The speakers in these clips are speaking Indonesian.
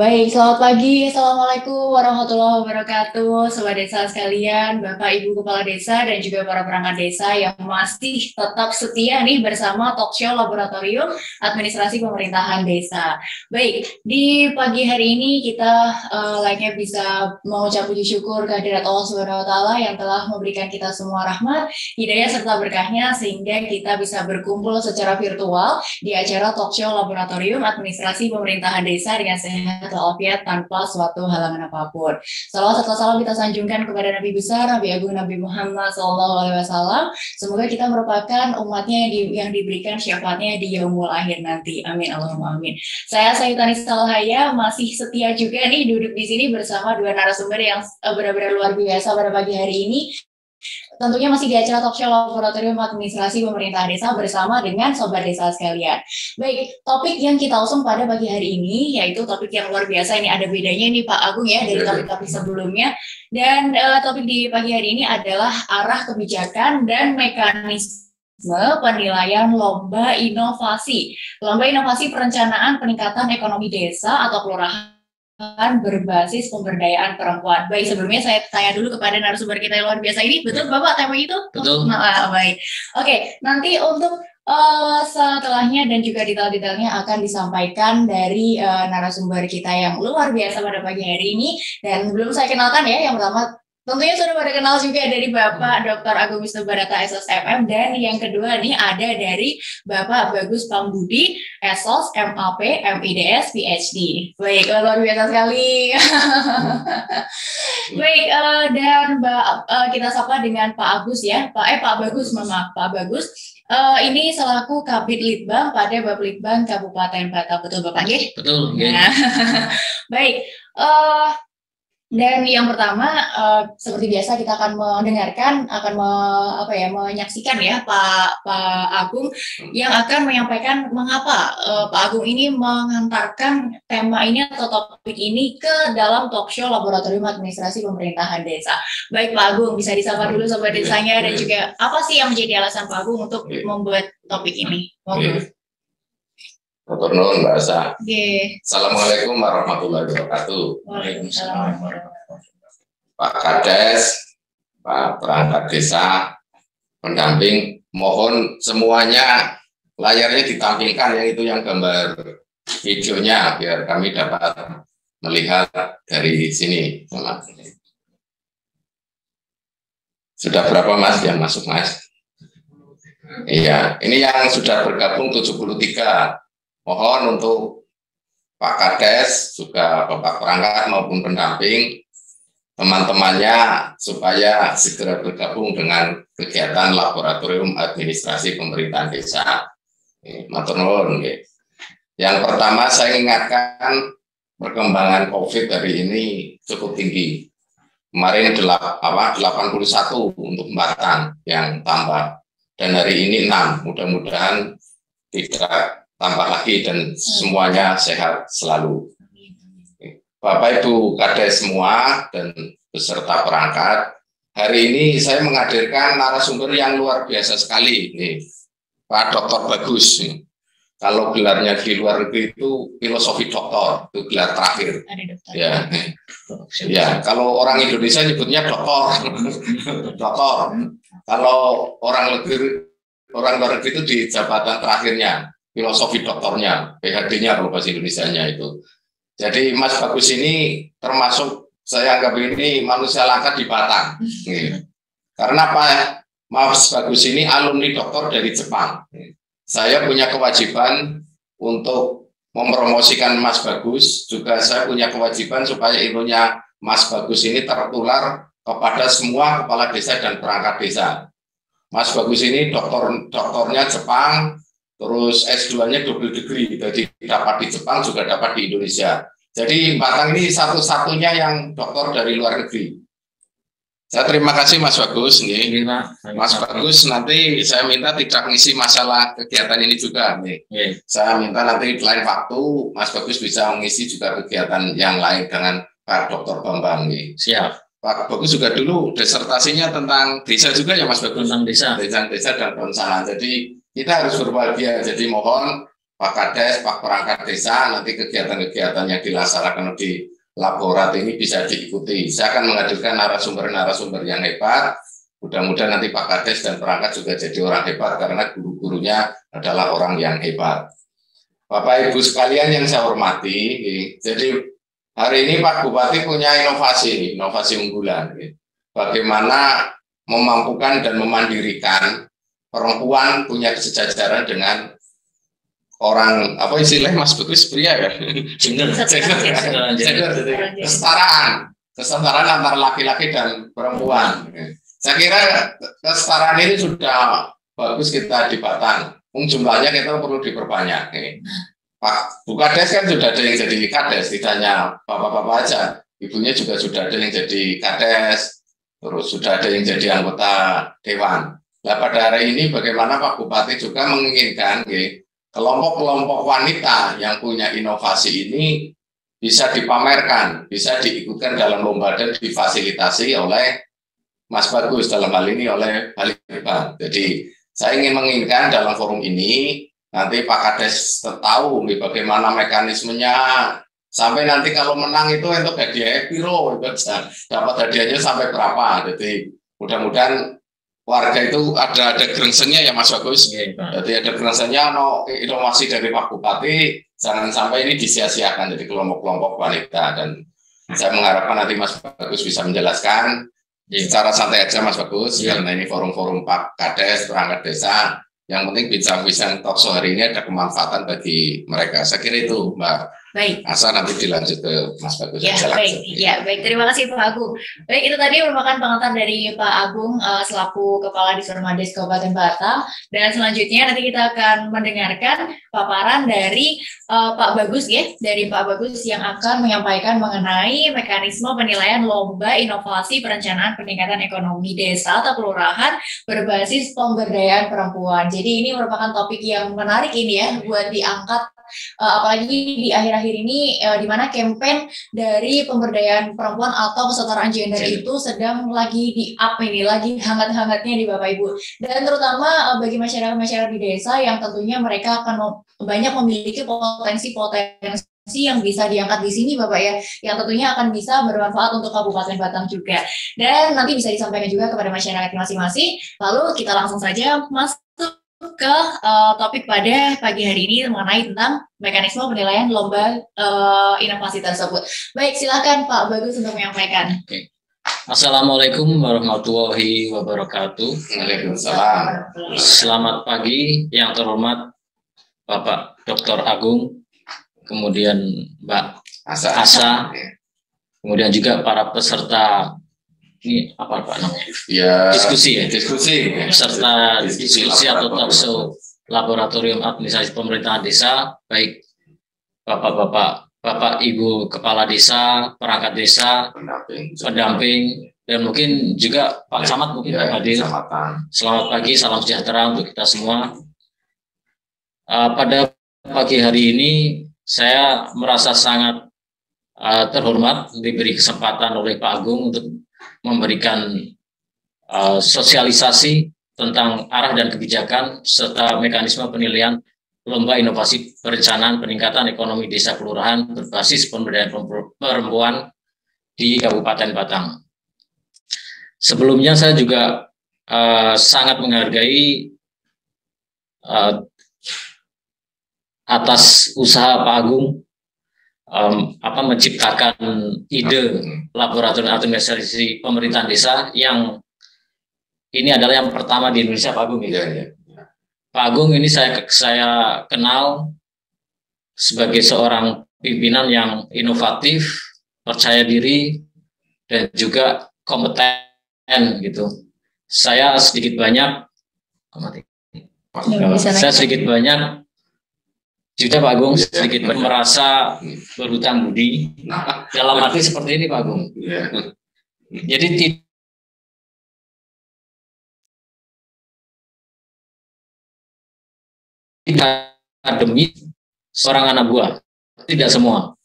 Baik, selamat pagi. Assalamualaikum warahmatullahi wabarakatuh. Sobat desa sekalian, Bapak Ibu Kepala Desa, dan juga para perangkat desa yang masih tetap setia nih bersama Talkshow Laboratorium Administrasi Pemerintahan Desa. Baik, di pagi hari ini kita layaknya bisa mengucap puji syukur kehadirat Allah Subhanahu wa Ta'ala yang telah memberikan kita semua rahmat, hidayah serta berkahnya sehingga kita bisa berkumpul secara virtual di acara Talkshow Laboratorium Administrasi Pemerintahan Desa dengan sehat walafiat tanpa suatu halangan apapun. Salawat serta salam kita sanjungkan kepada Nabi besar, Nabi Agung, Nabi Muhammad SAW. Semoga kita merupakan umatnya yang diberikan syafaatnya di yaumul akhir nanti. Amin Allahumma amin. Saya Sayutani Salhaya masih setia juga nih duduk di sini bersama dua narasumber yang benar-benar luar biasa pada pagi hari ini. Tentunya masih di acara Talkshow Laboratorium Administrasi Pemerintahan Desa bersama dengan Sobat Desa sekalian. Baik, topik yang kita usung pada pagi hari ini yaitu topik yang luar biasa. Ini ada bedanya nih Pak Agung ya dari topik-topik sebelumnya. Dan topik di pagi hari ini adalah arah kebijakan dan mekanisme penilaian lomba inovasi. Lomba inovasi perencanaan peningkatan ekonomi desa atau kelurahan berbasis pemberdayaan perempuan. Baik, sebelumnya saya tanya dulu kepada narasumber kita yang luar biasa ini, betul Bapak tema itu? Betul. Baik. Oke, nanti untuk setelahnya dan juga detail-detailnya akan disampaikan dari narasumber kita yang luar biasa pada pagi hari ini. Dan belum saya kenalkan ya, yang pertama tentunya sudah pada kenal juga dari Bapak Dr. Agung Wisnu Barata SSMM, dan yang kedua nih ada dari Bapak Bagus Pambudi SOS MAP MIDS PhD. Baik, luar biasa sekali. Baik, dan kita sapa dengan Pak Agus ya, Pak Bagus, maaf Pak Bagus. Ini selaku Kabid Litbang pada Baplitbang Kabupaten Batam, betul Bapak? Betul. Nah, baik. Dan yang pertama, seperti biasa kita akan mendengarkan, menyaksikan ya Pak Agung yang akan menyampaikan mengapa Pak Agung ini mengantarkan tema ini atau topik ini ke dalam Talkshow Laboratorium Administrasi Pemerintahan Desa. Baik Pak Agung, bisa disapa dulu sobat desanya dan juga apa sih yang menjadi alasan Pak Agung untuk membuat topik ini? Dr. Nun, bahasa. Assalamualaikum warahmatullahi wabarakatuh. Waalaikumsalam. Pak Kades, Pak perangkat desa, pendamping, mohon semuanya layarnya ditampilkan yang itu yang gambar videonya biar kami dapat melihat dari sini. Sudah berapa Mas yang masuk Mas? Iya, ini yang sudah bergabung 73. Mohon untuk Pak Kades, juga Bapak perangkat maupun pendamping, teman-temannya supaya segera bergabung dengan kegiatan Laboratorium Administrasi Pemerintahan Desa. Matur nuwun. Yang pertama saya ingatkan perkembangan COVID hari ini cukup tinggi. Kemarin 81 untuk Batang yang tambah, dan hari ini 6. Mudah-mudahan tidak tambah lagi dan semuanya sehat selalu. Bapak Ibu Kades semua dan beserta perangkat, hari ini saya menghadirkan narasumber yang luar biasa sekali, nih, Pak Dr. Bagus. Kalau gelarnya di luar negeri itu filosofi doktor, itu gelar terakhir. Ya, ya. Kalau orang Indonesia nyebutnya doktor, doktor. Kalau orang luar negeri itu di jabatan terakhirnya, filosofi doktornya, PhD-nya kalau bahasa Indonesianya itu. Jadi Mas Bagus ini termasuk, saya anggap ini manusia langka di Batang. Karena apa? Mas Bagus ini alumni doktor dari Jepang. Saya punya kewajiban untuk mempromosikan Mas Bagus, juga saya punya kewajiban supaya ilmunya Mas Bagus ini tertular kepada semua kepala desa dan perangkat desa. Mas Bagus ini doktornya Jepang, terus S2-nya double degree, jadi dapat di Jepang juga dapat di Indonesia. Jadi Batang ini satu-satunya yang doktor dari luar negeri. Saya terima kasih Mas Bagus. Nih. Mas Bagus, nanti saya minta tidak mengisi masalah kegiatan ini juga. Nih. Saya minta nanti lain waktu Mas Bagus bisa mengisi juga kegiatan yang lain dengan Pak Dr. Bambang. Nih. Siap. Pak Bagus juga dulu disertasinya tentang desa juga ya Mas Bagus? Tentang desa. Desa dan perencanaan. Jadi kita harus berbahagia, jadi mohon Pak Kades, Pak Perangkat Desa, nanti kegiatan-kegiatan yang dilaksanakan di laborat ini bisa diikuti. Saya akan menghadirkan narasumber-narasumber yang hebat. Mudah-mudahan nanti Pak Kades dan perangkat juga jadi orang hebat karena guru-gurunya adalah orang yang hebat. Bapak Ibu sekalian yang saya hormati, jadi hari ini Pak Bupati punya inovasi unggulan. Bagaimana memampukan dan memandirikan perempuan punya kesejajaran dengan orang, apa istilahnya Mas Bagus, pria ya? Kesetaraan antara laki-laki dan perempuan. Saya kira kesetaraan ini sudah bagus kita di Batang. Jumlahnya kita perlu diperbanyak. Pak Bu Kades kan sudah ada yang jadi Kades, tidak hanya bapak-bapak aja. Ibunya juga sudah ada yang jadi Kades, terus sudah ada yang jadi anggota Dewan. Nah pada hari ini bagaimana Pak Bupati juga menginginkan kelompok-kelompok wanita yang punya inovasi ini bisa dipamerkan, bisa diikutkan dalam lomba dan difasilitasi oleh Mas Bagus, dalam hal ini oleh Halimah. Jadi saya ingin menginginkan dalam forum ini nanti Pak Kades tahu bagaimana mekanismenya, sampai nanti kalau menang itu untuk hadiah piro, dapat hadiahnya sampai berapa. Jadi mudah-mudahan warga itu ada gerengsengnya ya Mas Bagus. Jadi ada gerengsengnya, inovasi dari Pak Bupati, jangan sampai ini disia-siakan jadi kelompok-kelompok wanita. Dan saya mengharapkan nanti Mas Bagus bisa menjelaskan secara santai aja Mas Bagus, karena ini forum-forum Pak Kades, perangkat desa. Yang penting bincang-bincang talkshow hari ini ada kemanfaatan bagi mereka. Saya kira itu Mbak. Baik. Asal nanti dilanjut ke Mas Bagus. Ya, baik. Ya, baik. Terima kasih Pak Agung. Baik, itu tadi merupakan pengantar dari Pak Agung selaku Kepala Disformades Kabupaten Batam. Dan selanjutnya nanti kita akan mendengarkan paparan dari Pak Bagus ya, dari Pak Bagus yang akan menyampaikan mengenai mekanisme penilaian lomba inovasi perencanaan peningkatan ekonomi desa atau kelurahan berbasis pemberdayaan perempuan. Jadi ini merupakan topik yang menarik ini ya buat diangkat. Apalagi di akhir-akhir ini di mana campaign dari pemberdayaan perempuan atau kesetaraan gender itu sedang lagi di-up ini, lagi hangat-hangatnya di Bapak Ibu. Dan terutama bagi masyarakat-masyarakat di desa yang tentunya mereka akan banyak memiliki potensi yang bisa diangkat di sini Bapak ya, yang tentunya akan bisa bermanfaat untuk Kabupaten Batam juga. Dan nanti bisa disampaikan juga kepada masyarakat masing-masing. Lalu kita langsung saja masuk ke topik pada pagi hari ini mengenai tentang mekanisme penilaian lomba inovasi tersebut. Baik, silakan Pak Bagus untuk menyampaikan. Oke. Assalamualaikum warahmatullahi wabarakatuh. Waalaikumsalam. Selamat pagi yang terhormat Bapak Dr. Agung, kemudian Mbak Asa, kemudian juga para peserta ini apa Pak namanya? Ya, diskusi ya. Peserta diskusi atau talkshow laboratorium administrasi pemerintahan desa, baik Bapak Ibu Kepala Desa, perangkat desa, pendamping, dan mungkin juga Pak Camat mungkin hadir. Selamat pagi, salam sejahtera untuk kita semua. Pada pagi hari ini saya merasa sangat terhormat diberi kesempatan oleh Pak Agung untuk memberikan sosialisasi tentang arah dan kebijakan serta mekanisme penilaian lomba inovasi perencanaan peningkatan ekonomi desa kelurahan berbasis pemberdayaan perempuan di Kabupaten Batang. Sebelumnya saya juga sangat menghargai atas usaha Pak Agung menciptakan ide laboratorium administrasi pemerintahan desa yang ini adalah yang pertama di Indonesia Pak Agung. Ya. Pak Agung ini saya kenal sebagai seorang pimpinan yang inovatif, percaya diri, dan juga kompeten gitu. Saya sedikit banyak juga Pak Agung sedikit merasa berhutang budi dalam arti seperti ini Pak Agung. Jadi tidak demi seorang anak buah, tidak semua.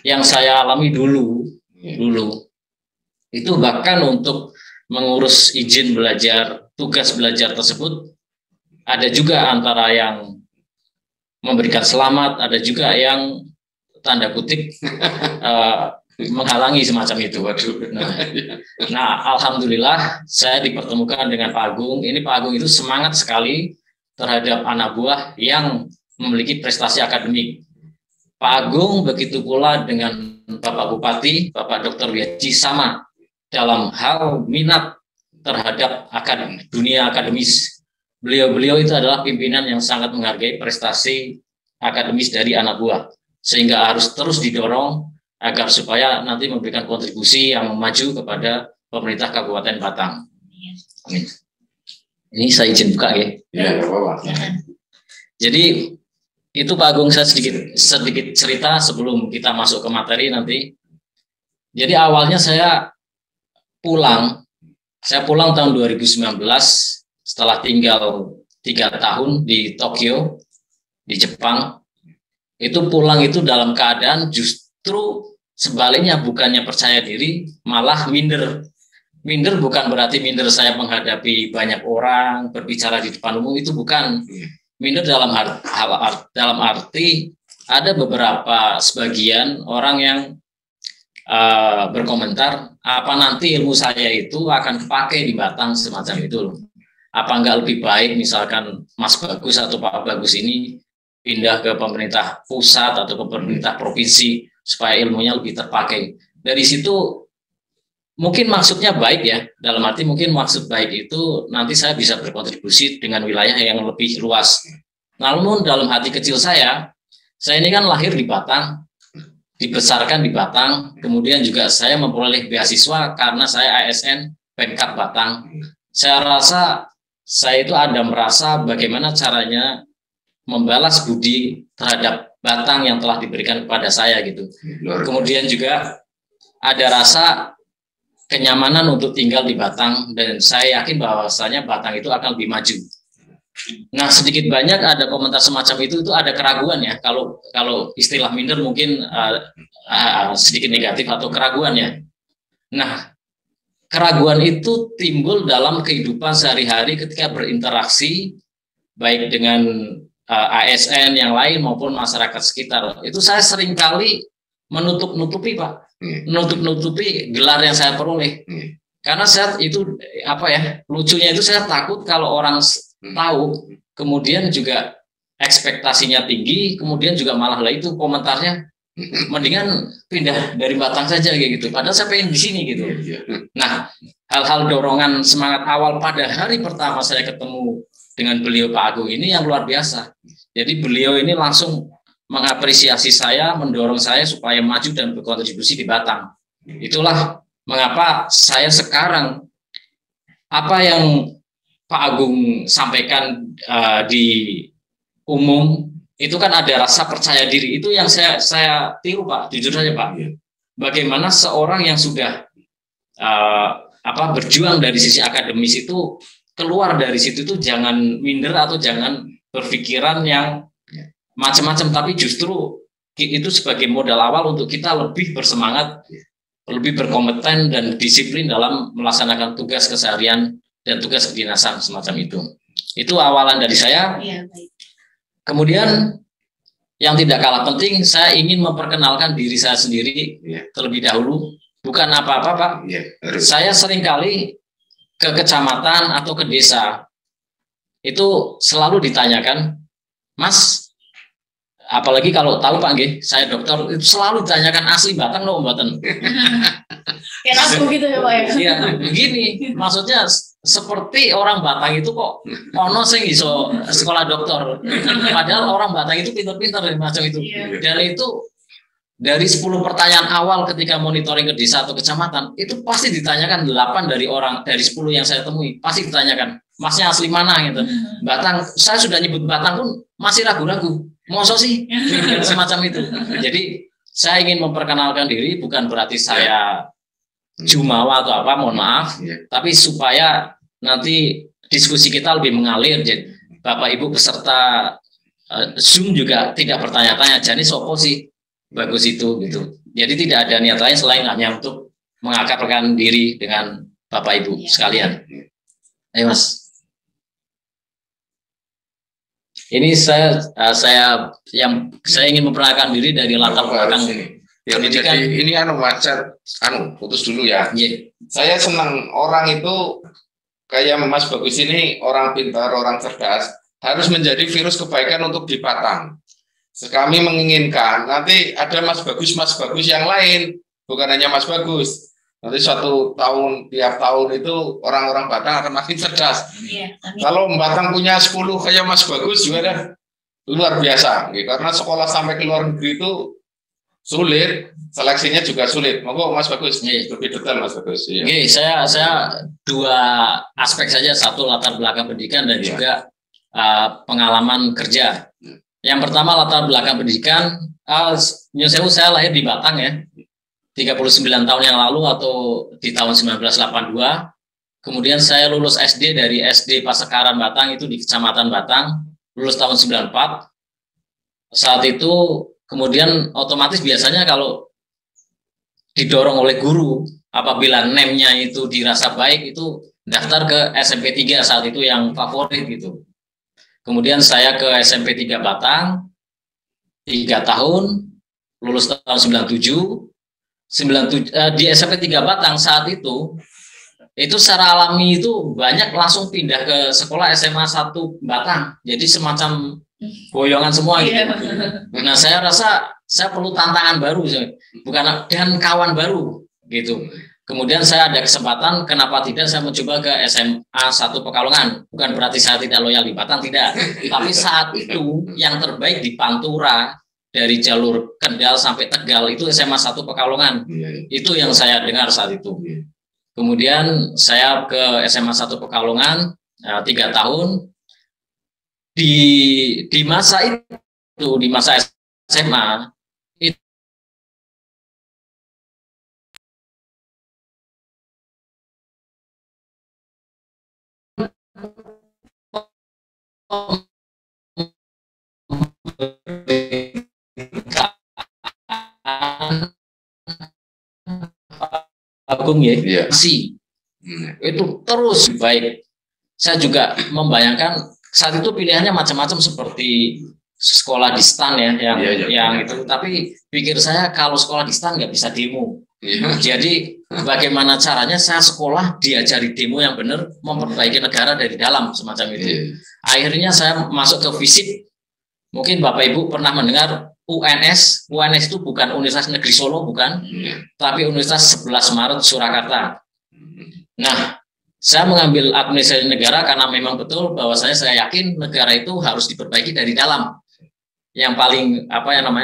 Yang saya alami dulu itu bahkan untuk mengurus izin belajar, tugas belajar tersebut ada juga antara yang memberikan selamat, ada juga yang tanda kutip menghalangi semacam itu. Nah, alhamdulillah saya dipertemukan dengan Pak Agung. Ini Pak Agung itu semangat sekali terhadap anak buah yang memiliki prestasi akademik. Pak Agung begitu pula dengan Bapak Bupati, Bapak Dr. Wiyaji, sama dalam hal minat terhadap dunia akademis. Beliau itu adalah pimpinan yang sangat menghargai prestasi akademis dari anak buah, sehingga harus terus didorong agar supaya nanti memberikan kontribusi yang maju kepada pemerintah Kabupaten Batang. Amin. Ini saya izin buka ya. Ya, Jadi itu Pak Agung, saya sedikit cerita sebelum kita masuk ke materi nanti. Jadi awalnya saya pulang tahun 2019 setelah tinggal 3 tahun di Tokyo, di Jepang. Itu pulang itu dalam keadaan justru sebaliknya, bukannya percaya diri, malah minder. Minder bukan berarti minder saya menghadapi banyak orang, berbicara di depan umum, itu bukan. Minder dalam arti ada beberapa sebagian orang yang berkomentar, apa nanti ilmu saya itu akan dipakai di Batang semacam itu loh. Apa enggak lebih baik misalkan Mas Bagus atau Pak Bagus ini pindah ke pemerintah pusat atau ke pemerintah provinsi supaya ilmunya lebih terpakai. Dari situ mungkin maksudnya baik ya, dalam arti mungkin maksud baik itu nanti saya bisa berkontribusi dengan wilayah yang lebih luas. Namun dalam hati kecil saya ini kan lahir di Batang, dibesarkan di Batang, kemudian juga saya memperoleh beasiswa karena saya ASN Pemkab Batang. Saya rasa saya itu ada merasa bagaimana caranya membalas budi terhadap Batang yang telah diberikan kepada saya gitu. Kemudian juga ada rasa kenyamanan untuk tinggal di Batang, dan saya yakin bahwasanya Batang itu akan lebih maju. Nah, sedikit banyak ada komentar semacam itu ada keraguan ya. Kalau istilah minder mungkin sedikit negatif atau keraguan ya. Nah, keraguan itu timbul dalam kehidupan sehari-hari ketika berinteraksi baik dengan ASN yang lain maupun masyarakat sekitar. Itu saya seringkali menutup-nutupi Pak, menutup-nutupi gelar yang saya peroleh. Karena saya itu lucunya itu saya takut kalau orang tahu, kemudian juga ekspektasinya tinggi, kemudian juga malah itu komentarnya mendingan pindah dari Batang saja kayak gitu. Padahal saya pengen di sini gitu. Nah, hal-hal dorongan semangat awal pada hari pertama saya ketemu dengan beliau Pak Agung ini yang luar biasa. Jadi beliau ini langsung mengapresiasi saya, mendorong saya supaya maju dan berkontribusi di Batang. Itulah mengapa saya sekarang apa yang Pak Agung sampaikan di umum itu kan ada rasa percaya diri, itu yang saya tiru Pak, jujur saja Pak. Bagaimana seorang yang sudah berjuang dari sisi akademis itu keluar dari situ itu jangan minder atau jangan berpikiran yang macam-macam, tapi justru itu sebagai modal awal untuk kita lebih bersemangat, lebih berkompeten dan disiplin dalam melaksanakan tugas keseharian dan tugas kedinasan semacam itu. Itu awalan dari saya. Ya, baik. Kemudian yang tidak kalah penting, saya ingin memperkenalkan diri saya sendiri terlebih dahulu. Bukan apa-apa Pak. Saya seringkali ke kecamatan atau ke desa itu selalu ditanyakan, Mas, apalagi kalau tahu Pak nggih, saya dokter, itu selalu ditanyakan asli Batang no mboten. Kayak aku gitu ya Pak ya. Iya, begini, maksudnya seperti orang Batang itu kok ono sing iso sekolah dokter. Padahal orang Batang itu pintar-pintar macam itu. Dan itu dari 10 pertanyaan awal ketika monitoring ke desa atau kecamatan, itu pasti ditanyakan 8 dari 10 yang saya temui, pasti ditanyakan, Masnya asli mana gitu. Batang, saya sudah nyebut Batang pun masih ragu-ragu. Masa sih? Semacam itu. Jadi saya ingin memperkenalkan diri, bukan berarti saya jumawa atau apa, mohon maaf, tapi supaya nanti diskusi kita lebih mengalir. Jadi Bapak Ibu peserta Zoom juga tidak bertanya-tanya, jadi sopo sih Bagus itu gitu. Jadi tidak ada niat lain selain hanya untuk mengakrabkan diri dengan Bapak Ibu sekalian. Ayo Mas. Ini saya ingin memperkenalkan diri dari latar belakang ya, pendidikan. Jadi ini putus dulu ya. Yeah. Saya senang orang itu kayak Mas Bagus ini, orang pintar, orang cerdas, harus menjadi virus kebaikan untuk di Batang. Kami menginginkan nanti ada Mas Bagus yang lain, bukan hanya Mas Bagus. Nanti suatu tahun, tiap tahun itu orang-orang Batang akan makin cerdas. Iya, kalau Batang punya 10 kayak Mas Bagus juga dah luar biasa. Karena sekolah sampai ke luar negeri itu sulit, seleksinya juga sulit. Monggo Mas Bagus, lebih detail Mas Bagus. Iya. Oke, saya dua aspek saja, satu latar belakang pendidikan dan juga pengalaman kerja. Yang pertama latar belakang pendidikan, saya lahir di Batang ya. 39 tahun yang lalu atau di tahun 1982. Kemudian saya lulus SD dari SD Pasekaran Batang, itu di Kecamatan Batang, lulus tahun 94. Saat itu kemudian otomatis biasanya kalau didorong oleh guru, apabila NEM-nya itu dirasa baik, itu daftar ke SMP 3 saat itu yang favorit gitu. Kemudian saya ke SMP 3 Batang, 3 tahun, lulus tahun 97. Di SMP 3 Batang saat itu secara alami itu banyak langsung pindah ke sekolah SMA 1 Batang, jadi semacam boyongan semua gitu. Nah, saya rasa saya perlu tantangan baru, dan kawan baru gitu. Kemudian saya ada kesempatan, kenapa tidak saya mencoba ke SMA 1 Pekalongan. Bukan berarti saya tidak loyal di Batang, tidak, tapi saat itu yang terbaik di Pantura dari jalur Kendal sampai Tegal itu SMA 1 Pekalongan. Itu yang saya dengar saat itu. Kemudian saya ke SMA 1 Pekalongan 3 tahun. Di masa itu, di masa SMA itu Agung ya, itu terus baik. Saya juga membayangkan saat itu pilihannya macam-macam seperti sekolah di stan ya, yang itu. Tapi pikir saya kalau sekolah di stan nggak bisa demo. Jadi bagaimana caranya saya sekolah diajari demo yang benar, memperbaiki negara dari dalam, semacam itu. Akhirnya saya masuk ke FISIP. Mungkin Bapak Ibu pernah mendengar UNS. UNS itu bukan Universitas Negeri Solo, bukan, tapi Universitas 11 Maret Surakarta. Nah, saya mengambil administrasi negara karena memang betul bahwasanya saya yakin negara itu harus diperbaiki dari dalam. Yang paling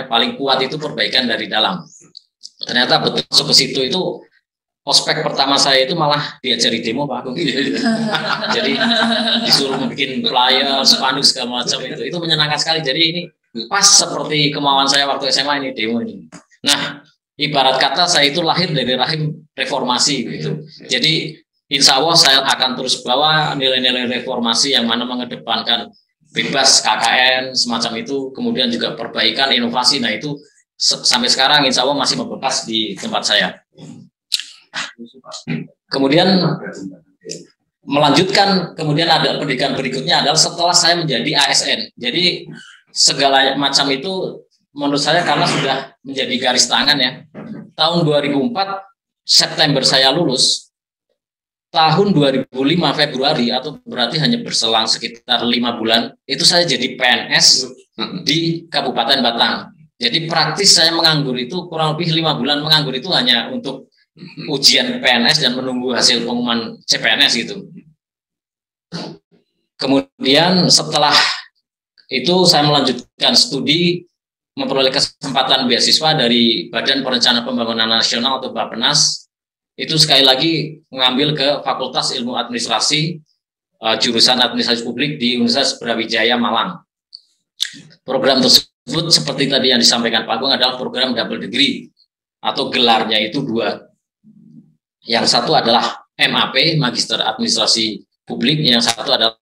paling kuat itu perbaikan dari dalam. Ternyata betul masuk ke situ itu ospek pertama saya itu malah diajari demo, Pak Agung. Jadi disuruh bikin flyer, spanduk segala macam itu. Itu menyenangkan sekali. Jadi ini pas seperti kemauan saya waktu SMA ini, demo ini. Nah, ibarat kata saya itu lahir dari rahim reformasi gitu. Jadi insya Allah saya akan terus bawa nilai-nilai reformasi yang mana mengedepankan bebas KKN semacam itu, kemudian juga perbaikan inovasi. Nah itu sampai sekarang insya Allah masih membekas di tempat saya. Kemudian melanjutkan, kemudian ada pendidikan berikutnya adalah setelah saya menjadi ASN. Jadi segala macam itu menurut saya karena sudah menjadi garis tangan ya. Tahun 2004 September saya lulus. Tahun 2005 Februari, atau berarti hanya berselang sekitar 5 bulan, itu saya jadi PNS di Kabupaten Batang. Jadi praktis saya menganggur itu kurang lebih 5 bulan, menganggur itu hanya untuk ujian PNS dan menunggu hasil pengumuman CPNS gitu. Kemudian setelah itu saya melanjutkan studi, memperoleh kesempatan beasiswa dari Badan Perencanaan Pembangunan Nasional atau Bappenas. Itu sekali lagi mengambil ke Fakultas Ilmu Administrasi, jurusan Administrasi Publik di Universitas Brawijaya Malang. Program tersebut seperti tadi yang disampaikan Pak Agung adalah program double degree atau gelarnya itu 2. Yang satu adalah MAP, Magister Administrasi Publik, yang satu adalah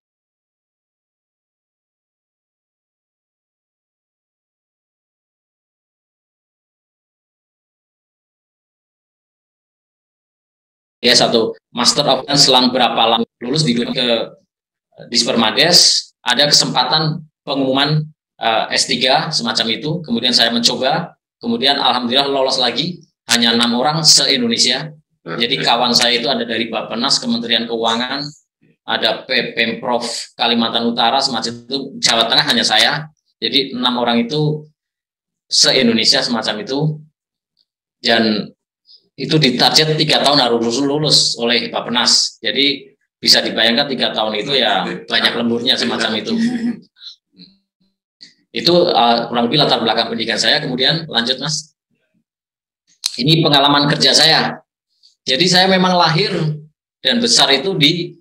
satu Master of Science. Selang berapa lama lulus di ke Dispermades, ada kesempatan pengumuman S3 semacam itu, kemudian saya mencoba, kemudian alhamdulillah lolos lagi, hanya 6 orang se-Indonesia. Jadi kawan saya itu ada dari Bappenas, Kementerian Keuangan, ada Pemprov Kalimantan Utara, semacam itu. Jawa Tengah hanya saya. Jadi 6 orang itu se-Indonesia semacam itu. Dan itu ditarget 3 tahun harus lulus oleh Bappenas. Jadi bisa dibayangkan 3 tahun itu ya banyak lemburnya semacam itu. Itu kurang lebih latar belakang pendidikan saya. Kemudian lanjut Mas. Ini pengalaman kerja saya. Jadi saya memang lahir dan besar itu di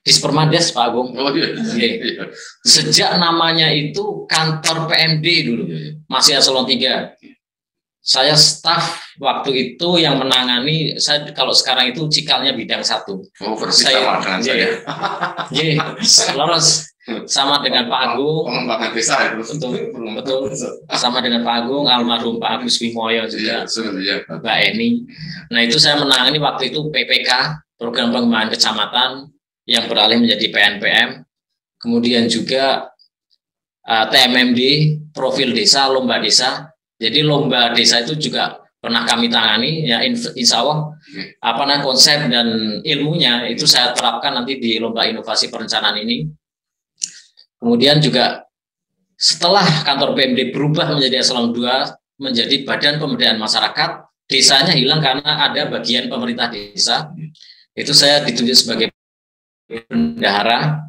Dispermades Pak Agung. Oh, iya. Sejak namanya itu kantor PMD dulu, masih eselon 3. Saya staf waktu itu yang menangani, saya kalau sekarang itu cikalnya bidang 1. Oh, persis sama dengan saya. Loros sama dengan Pak Agung. Pengembangan desa itu. Betul. Sama dengan Pak Agung, almarhum Pak Agus Wimoyo juga. Iya. Mbak Eni. Nah itu saya menangani waktu itu PPK, program pengembangan kecamatan, yang beralih menjadi PNPM. Kemudian juga TMMD, profil desa, lomba desa. Jadi lomba desa itu juga pernah kami tangani, ya insya Allah konsep dan ilmunya itu saya terapkan nanti di lomba inovasi perencanaan ini. Kemudian juga setelah kantor PMD berubah menjadi eselon 2 menjadi Badan Pemberdayaan Masyarakat, desanya hilang karena ada bagian pemerintah desa. Itu saya ditunjuk sebagai bendahara.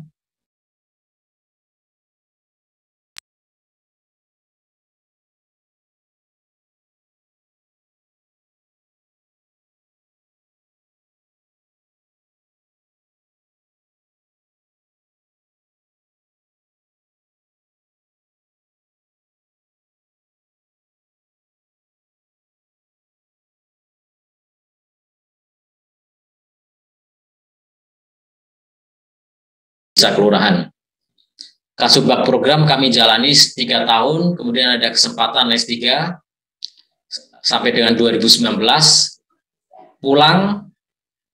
Desa kelurahan. Kasubag program kami jalani 3 tahun, kemudian ada kesempatan S3 sampai dengan 2019. Pulang,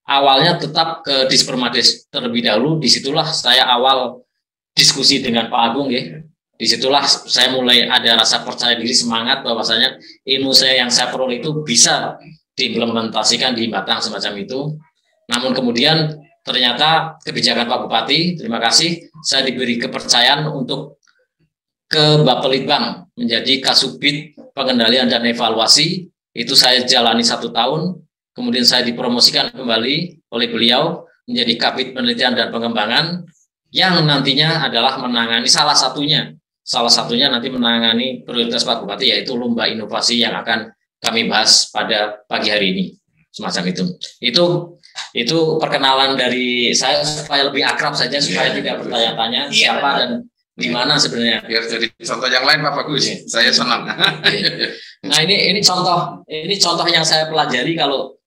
awalnya tetap ke Dispermades terlebih dahulu. Disitulah saya awal diskusi dengan Pak Agung, ya. Disitulah saya mulai ada rasa percaya diri, semangat bahwasanya ilmu saya yang saya peroleh itu bisa diimplementasikan di Batang semacam itu. Namun kemudian ternyata kebijakan Pak Bupati, terima kasih, saya diberi kepercayaan untuk ke Bapelitbang menjadi Kasubit Pengendalian dan Evaluasi. Itu saya jalani 1 tahun, kemudian saya dipromosikan kembali oleh beliau menjadi Kabid Penelitian dan Pengembangan, yang nantinya adalah menangani salah satunya nanti menangani prioritas Pak Bupati, yaitu lomba inovasi yang akan kami bahas pada pagi hari ini, semacam itu. Itu perkenalan dari saya supaya lebih akrab saja, supaya tidak bertanya-tanya siapa dan di mana sebenarnya. Biar jadi contoh yang lain Pak Bagus. Saya senang. Nah ini contoh yang saya pelajari kalau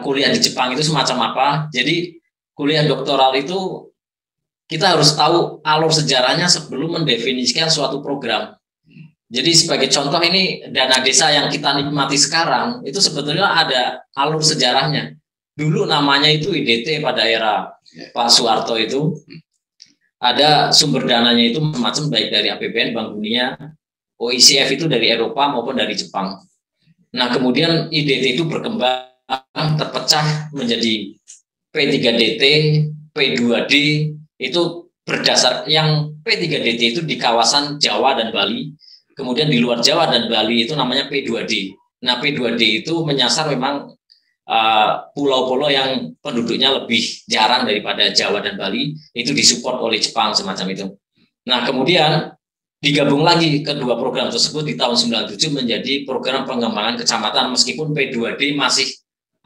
kuliah di Jepang itu semacam apa. Jadi kuliah doktoral itu kita harus tahu alur sejarahnya sebelum mendefinisikan suatu program. Jadi sebagai contoh ini dana desa yang kita nikmati sekarang itu sebetulnya ada alur sejarahnya. Dulu namanya itu IDT pada era Pak Soeharto itu. Ada sumber dananya itu macam baik dari APBN, Bank Dunia, OECF itu dari Eropa maupun dari Jepang. Nah kemudian IDT itu berkembang, terpecah menjadi P3DT, P2D, itu berdasar yang P3DT itu di kawasan Jawa dan Bali. Kemudian di luar Jawa dan Bali itu namanya P2D. Nah P2D itu menyasar memang pulau-pulau yang penduduknya lebih jarang daripada Jawa dan Bali, itu disupport oleh Jepang semacam itu. Nah kemudian digabung lagi kedua program tersebut di tahun 97 menjadi program pengembangan kecamatan, meskipun P2D masih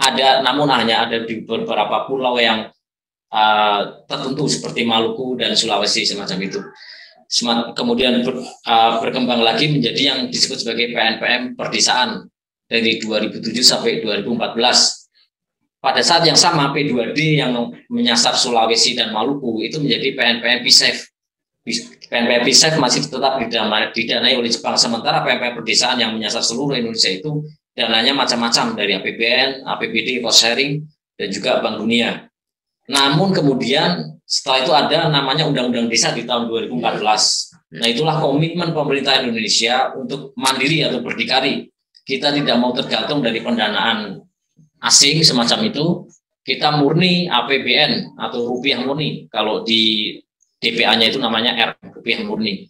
ada, namun hanya ada di beberapa pulau yang tertentu seperti Maluku dan Sulawesi semacam itu. Kemudian berkembang lagi menjadi yang disebut sebagai PNPM Perdesaan dari 2007 sampai 2014. Pada saat yang sama P2D yang menyasar Sulawesi dan Maluku itu menjadi PNPM PISEF. PNPM PISEF masih tetap didanai oleh Jepang, sementara PNPM Perdesaan yang menyasar seluruh Indonesia itu dananya macam-macam dari APBN, APBD, cost sharing, dan juga Bank Dunia. Namun kemudian setelah itu ada namanya Undang-Undang Desa di tahun 2014. Nah, itulah komitmen pemerintah Indonesia untuk mandiri atau berdikari. Kita tidak mau tergantung dari pendanaan asing semacam itu. Kita murni APBN atau rupiah murni. Kalau di DPA-nya itu namanya rupiah murni.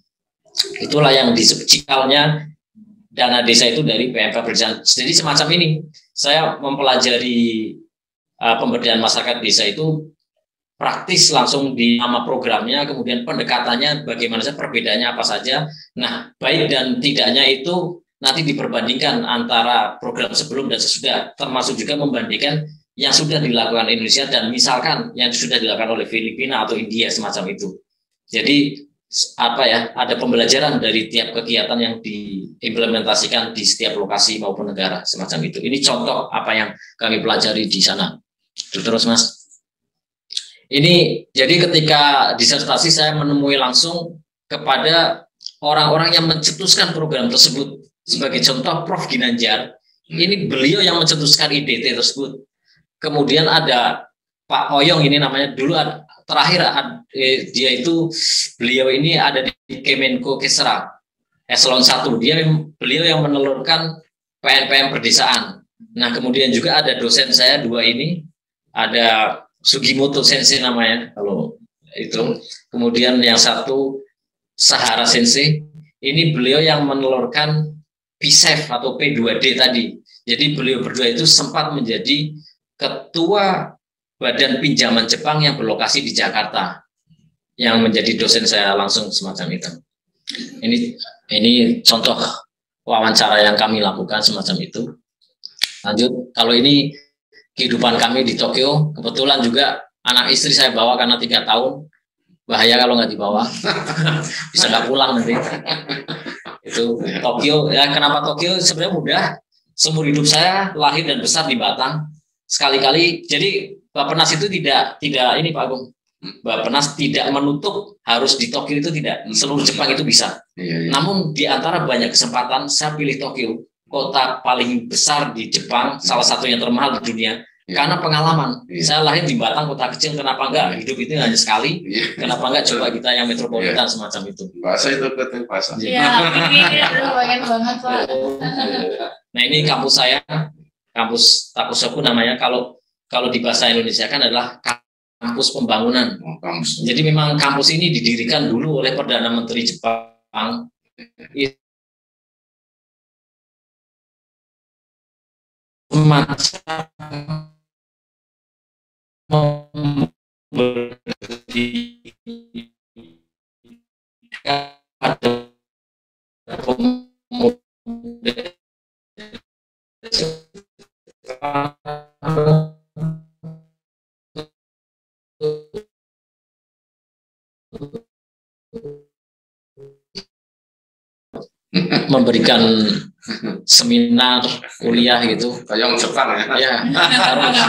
Itulah yang disebut cikalnya dana desa itu dari PMK Berdesaan. Jadi semacam ini, saya mempelajari pemberdayaan masyarakat desa itu praktis langsung di nama programnya, kemudian pendekatannya bagaimana saja, perbedaannya apa saja. Nah, baik dan tidaknya itu nanti diperbandingkan antara program sebelum dan sesudah, termasuk juga membandingkan yang sudah dilakukan Indonesia dan misalkan yang sudah dilakukan oleh Filipina atau India semacam itu. Jadi ada pembelajaran dari tiap kegiatan yang diimplementasikan di setiap lokasi maupun negara semacam itu. Ini contoh apa yang kami pelajari di sana. Terus Mas. Ini jadi ketika disertasi saya menemui langsung kepada orang-orang yang mencetuskan program tersebut. Sebagai contoh Prof. Ginanjar, ini beliau yang mencetuskan IDT tersebut. Kemudian ada Pak Oyong, ini namanya dulu terakhir dia itu beliau ini ada di Kemenko Kesra Eselon 1. Beliau yang menelurkan PNPM perdesaan. Nah, kemudian juga ada dosen saya dua ini, ada Sugimoto Sensei namanya kalau itu. Kemudian yang satu Sahara Sensei. Ini beliau yang menelurkan PSEF atau P2D tadi. Jadi beliau berdua itu sempat menjadi ketua Badan Pinjaman Jepang yang berlokasi di Jakarta, yang menjadi dosen saya langsung semacam itu. Ini contoh wawancara yang kami lakukan semacam itu. Lanjut, kalau ini kehidupan kami di Tokyo, kebetulan juga anak istri saya bawa karena 3 tahun, bahaya kalau nggak dibawa, bisa nggak pulang nanti. Itu Tokyo, ya kenapa Tokyo? Sebenarnya mudah, seumur hidup saya lahir dan besar di Batang. Sekali-kali, jadi Bappenas itu tidak ini Pak Agung, Bappenas tidak menutup harus di Tokyo itu tidak, seluruh Jepang itu bisa. Namun di antara banyak kesempatan saya pilih Tokyo, kota paling besar di Jepang, salah satu yang termahal di dunia, karena pengalaman. Saya lahir di Batang, kota kecil, kenapa enggak? Hidup itu hanya sekali, kenapa enggak coba kita yang metropolitan semacam itu. Bahasa itu ketemu bahasa. Iya, ini lumayan banget Pak. Nah, ini kampus saya, kampus Takusoku namanya. Kalau di bahasa Indonesia kan adalah kampus pembangunan. Jadi memang kampus ini didirikan dulu oleh Perdana Menteri Jepang. Memberikan seminar, kuliah gitu. Kayak Jepang ya. Ya, harus.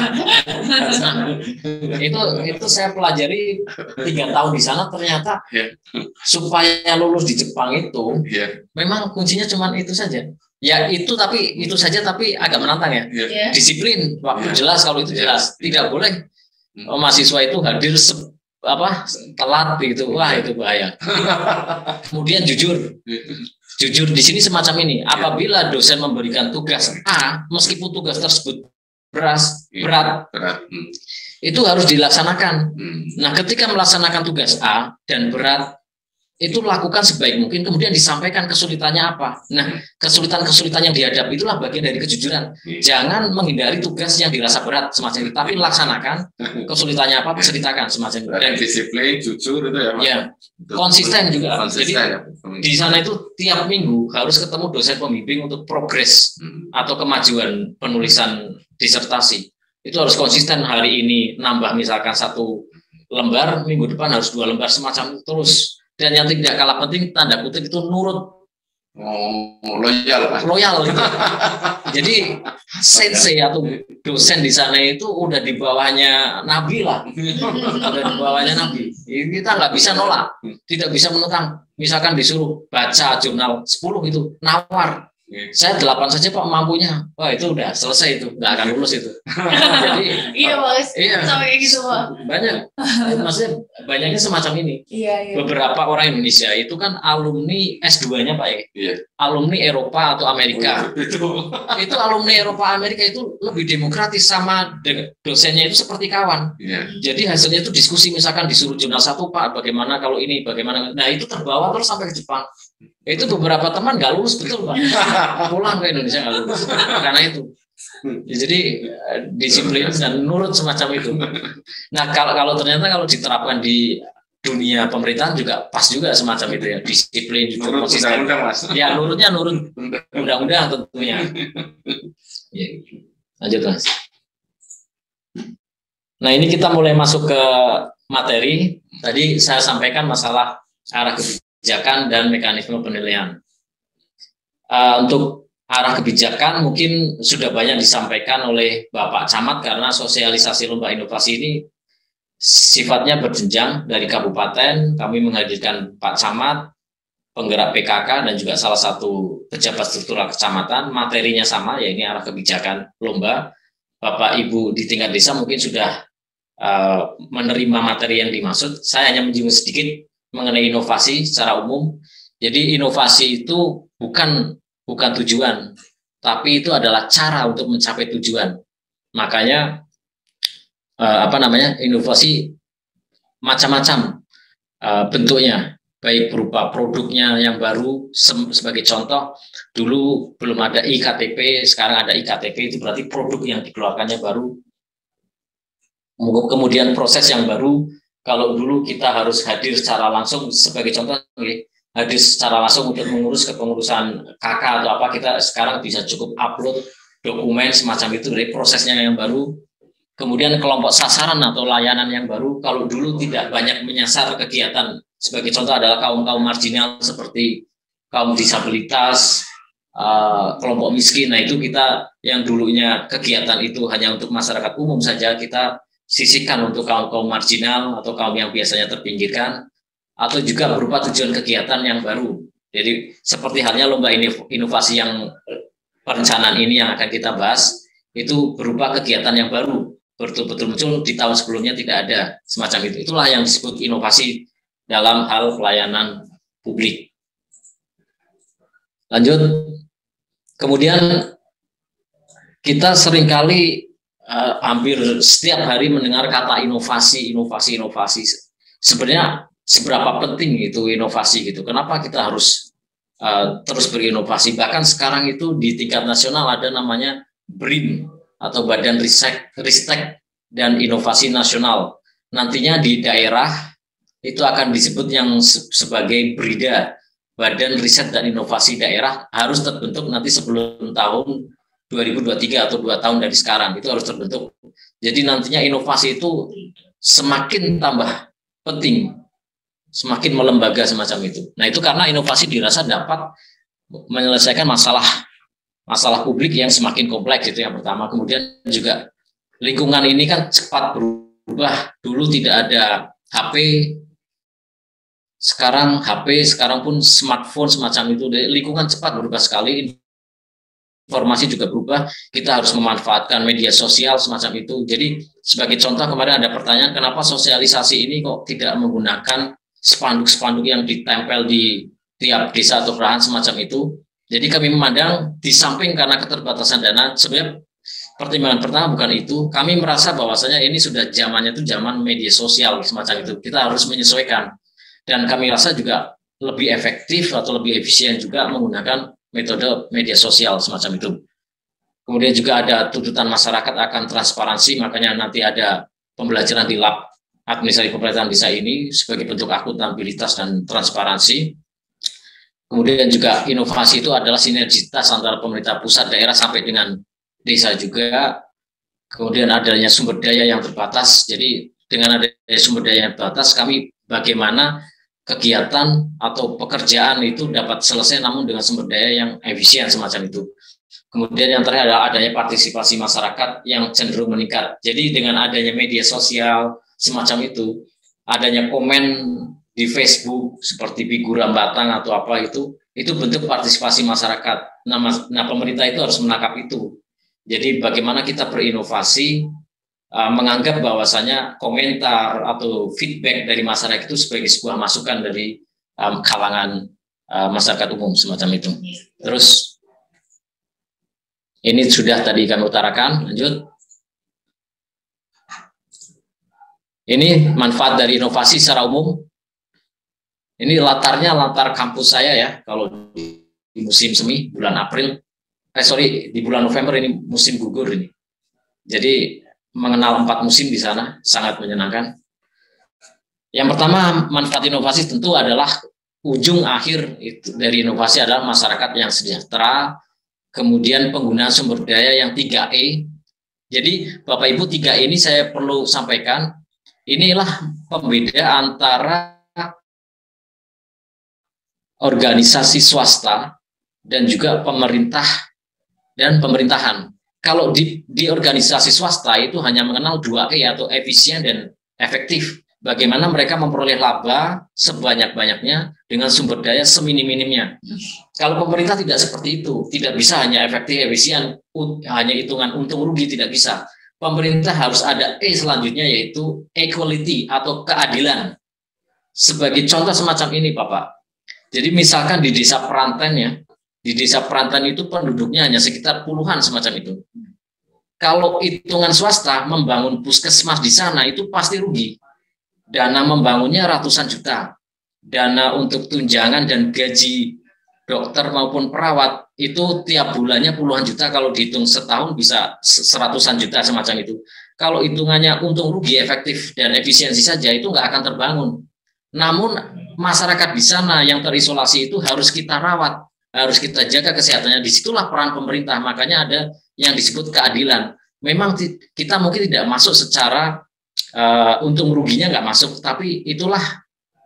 Itu saya pelajari 3 tahun di sana, ternyata supaya lulus di Jepang itu memang kuncinya cuma itu saja. Ya tapi itu saja, tapi agak menantang ya. Disiplin, waktu jelas, kalau itu jelas. Tidak boleh mahasiswa itu hadir telat gitu. Wah, itu bahaya. Kemudian jujur di sini semacam ini. Apabila dosen memberikan tugas A, meskipun tugas tersebut berat, itu harus dilaksanakan. Nah, ketika melaksanakan tugas A dan berat, itu lakukan sebaik mungkin, kemudian disampaikan kesulitannya apa. Nah, kesulitan-kesulitan yang dihadapi itulah bagian dari kejujuran. Jangan menghindari tugas yang dirasa berat semacam itu, tapi laksanakan. Kesulitannya apa, ceritakan semacam itu. Dan disiplin, jujur itu ya. Ya, konsisten juga. Jadi di sana itu tiap minggu harus ketemu dosen pembimbing untuk progres atau kemajuan penulisan disertasi. Itu harus konsisten. Hari ini nambah misalkan 1 lembar, minggu depan harus 2 lembar, semacam itu terus. Dan yang tidak kalah penting, tanda kutip itu nurut. Loyal gitu. Jadi sensei atau dosen di sana itu udah di bawahnya Nabi lah. Udah di bawahnya Nabi. Kita nggak bisa nolak, tidak bisa menentang. Misalkan disuruh baca jurnal 10 itu, nawar. Saya 8 saja Pak mampunya. Wah itu udah selesai itu, nggak akan lulus itu. Jadi iya Mas, iya, sampai kayak gitu Pak. Banyak, maksudnya banyaknya semacam ini. Iya. Beberapa orang Indonesia itu kan alumni S2-nya Pak ya. Iya. Alumni Eropa atau Amerika. Itu alumni Eropa Amerika itu lebih demokratis, sama dosennya itu seperti kawan. Iya. Jadi hasilnya itu diskusi, misalkan disuruh jurnal satu Pak, bagaimana kalau ini, bagaimana. Nah itu terbawa terus sampai ke Jepang. Itu beberapa teman nggak lulus betul Pak, pulang ke Indonesia nggak lulus karena itu. Jadi disiplin dan nurut semacam itu. Nah kalau ternyata kalau diterapkan di dunia pemerintahan juga pas juga semacam itu ya, disiplin juga konsisten. Ya nurutnya nurut undang-undang tentunya. Ya, lanjut Mas. Nah ini kita mulai masuk ke materi. Tadi saya sampaikan masalah arah kebijakan dan mekanisme penilaian. Untuk arah kebijakan mungkin sudah banyak disampaikan oleh Bapak Camat, karena sosialisasi lomba inovasi ini sifatnya berjenjang dari kabupaten. Kami menghadirkan Pak Camat, penggerak PKK, dan juga salah satu pejabat struktural kecamatan. Materinya sama, ya ini arah kebijakan lomba. Bapak Ibu di tingkat desa mungkin sudah menerima materi yang dimaksud. Saya hanya menyinggung sedikit mengenai inovasi secara umum. Jadi inovasi itu bukan tujuan, tapi itu adalah cara untuk mencapai tujuan. Makanya inovasi macam-macam bentuknya, baik berupa produknya yang baru. Sebagai contoh, dulu belum ada iKTP, sekarang ada iKTP, itu berarti produk yang dikeluarkannya baru. Kemudian proses yang baru. Kalau dulu kita harus hadir secara langsung, sebagai contoh, hadir secara langsung untuk mengurus kepengurusan KK atau apa, kita sekarang bisa cukup upload dokumen semacam itu, dari prosesnya yang baru. Kemudian kelompok sasaran atau layanan yang baru. Kalau dulu tidak banyak menyasar kegiatan, sebagai contoh adalah kaum-kaum marginal seperti kaum disabilitas, kelompok miskin. Nah itu kita yang dulunya kegiatan itu hanya untuk masyarakat umum saja, kita sisihkan untuk kaum-kaum marginal atau kaum yang biasanya terpinggirkan, atau juga berupa tujuan kegiatan yang baru. Jadi seperti halnya lomba inovasi yang perencanaan ini yang akan kita bahas, itu berupa kegiatan yang baru, betul-betul muncul di tahun sebelumnya tidak ada, semacam itu. Itulah yang disebut inovasi dalam hal pelayanan publik. Lanjut. Kemudian kita seringkali hampir setiap hari mendengar kata inovasi. Sebenarnya seberapa penting itu inovasi gitu? Kenapa kita harus terus berinovasi? Bahkan sekarang itu di tingkat nasional ada namanya BRIN atau Badan Ristek dan Inovasi Nasional. Nantinya di daerah itu akan disebut yang sebagai BRIDA, Badan Riset dan Inovasi Daerah, harus terbentuk nanti sebelum tahun 2023 atau 2 tahun dari sekarang, itu harus terbentuk. Jadi nantinya inovasi itu semakin tambah penting, semakin melembaga semacam itu. Nah itu karena inovasi dirasa dapat menyelesaikan masalah publik yang semakin kompleks, itu yang pertama. Kemudian juga lingkungan ini kan cepat berubah. Dulu tidak ada HP, sekarang pun smartphone semacam itu. Lingkungan cepat berubah sekali. Informasi juga berubah, kita harus memanfaatkan media sosial semacam itu. Jadi sebagai contoh, kemarin ada pertanyaan, kenapa sosialisasi ini kok tidak menggunakan spanduk-spanduk yang ditempel di tiap desa atau kelurahan semacam itu. Jadi kami memandang di samping karena keterbatasan dana, sebenarnya pertimbangan pertama bukan itu. Kami merasa bahwasanya ini sudah zamannya itu zaman media sosial semacam itu. Kita harus menyesuaikan. Dan kami rasa juga lebih efektif atau lebih efisien juga menggunakan metode media sosial semacam itu. Kemudian juga ada tuntutan masyarakat akan transparansi, makanya nanti ada pembelajaran di lab administrasi pemerintahan desa ini sebagai bentuk akuntabilitas dan transparansi. Kemudian juga inovasi itu adalah sinergitas antara pemerintah pusat, daerah sampai dengan desa juga. Kemudian adanya sumber daya yang terbatas. Jadi dengan adanya sumber daya yang terbatas, kami bagaimana kegiatan atau pekerjaan itu dapat selesai namun dengan sumber daya yang efisien semacam itu. Kemudian yang terakhir adalah adanya partisipasi masyarakat yang cenderung meningkat. Jadi dengan adanya media sosial semacam itu, adanya komen di Facebook seperti Figura Batang atau apa itu bentuk partisipasi masyarakat. Nah, pemerintah itu harus menangkap itu. Jadi bagaimana kita berinovasi, menganggap bahwasanya komentar atau feedback dari masyarakat itu sebagai sebuah masukan dari kalangan masyarakat umum semacam itu. Terus ini sudah tadi kami utarakan, lanjut. Ini manfaat dari inovasi secara umum. Ini latar kampus saya ya, kalau di musim semi bulan April, di bulan November ini musim gugur ini. Jadi mengenal 4 musim di sana sangat menyenangkan. Yang pertama, manfaat inovasi tentu adalah ujung akhir itu dari inovasi adalah masyarakat yang sejahtera, kemudian penggunaan sumber daya yang 3E. Jadi Bapak Ibu 3E ini saya perlu sampaikan, inilah pembeda antara organisasi swasta dan juga pemerintah dan pemerintahan. Kalau di organisasi swasta itu hanya mengenal 2E atau efisien dan efektif. Bagaimana mereka memperoleh laba sebanyak-banyaknya dengan sumber daya seminim-minimnya. Kalau pemerintah tidak seperti itu, tidak bisa hanya efektif, efisien, hanya hitungan untung rugi, tidak bisa. Pemerintah harus ada E selanjutnya, yaitu equality atau keadilan. Sebagai contoh semacam ini, Bapak. Jadi misalkan di desa Peranten ya, di desa Peranten itu penduduknya hanya sekitar puluhan semacam itu. Kalau hitungan swasta membangun puskesmas di sana itu pasti rugi. Dana membangunnya ratusan juta. Dana untuk tunjangan dan gaji dokter maupun perawat itu tiap bulannya puluhan juta, kalau dihitung setahun bisa seratusan juta semacam itu. Kalau hitungannya untung rugi, efektif dan efisiensi saja itu nggak akan terbangun. Namun masyarakat di sana yang terisolasi itu harus kita rawat, harus kita jaga kesehatannya. Disitulah peran pemerintah. Makanya ada yang disebut keadilan. Memang kita mungkin tidak masuk secara untung ruginya nggak masuk, tapi itulah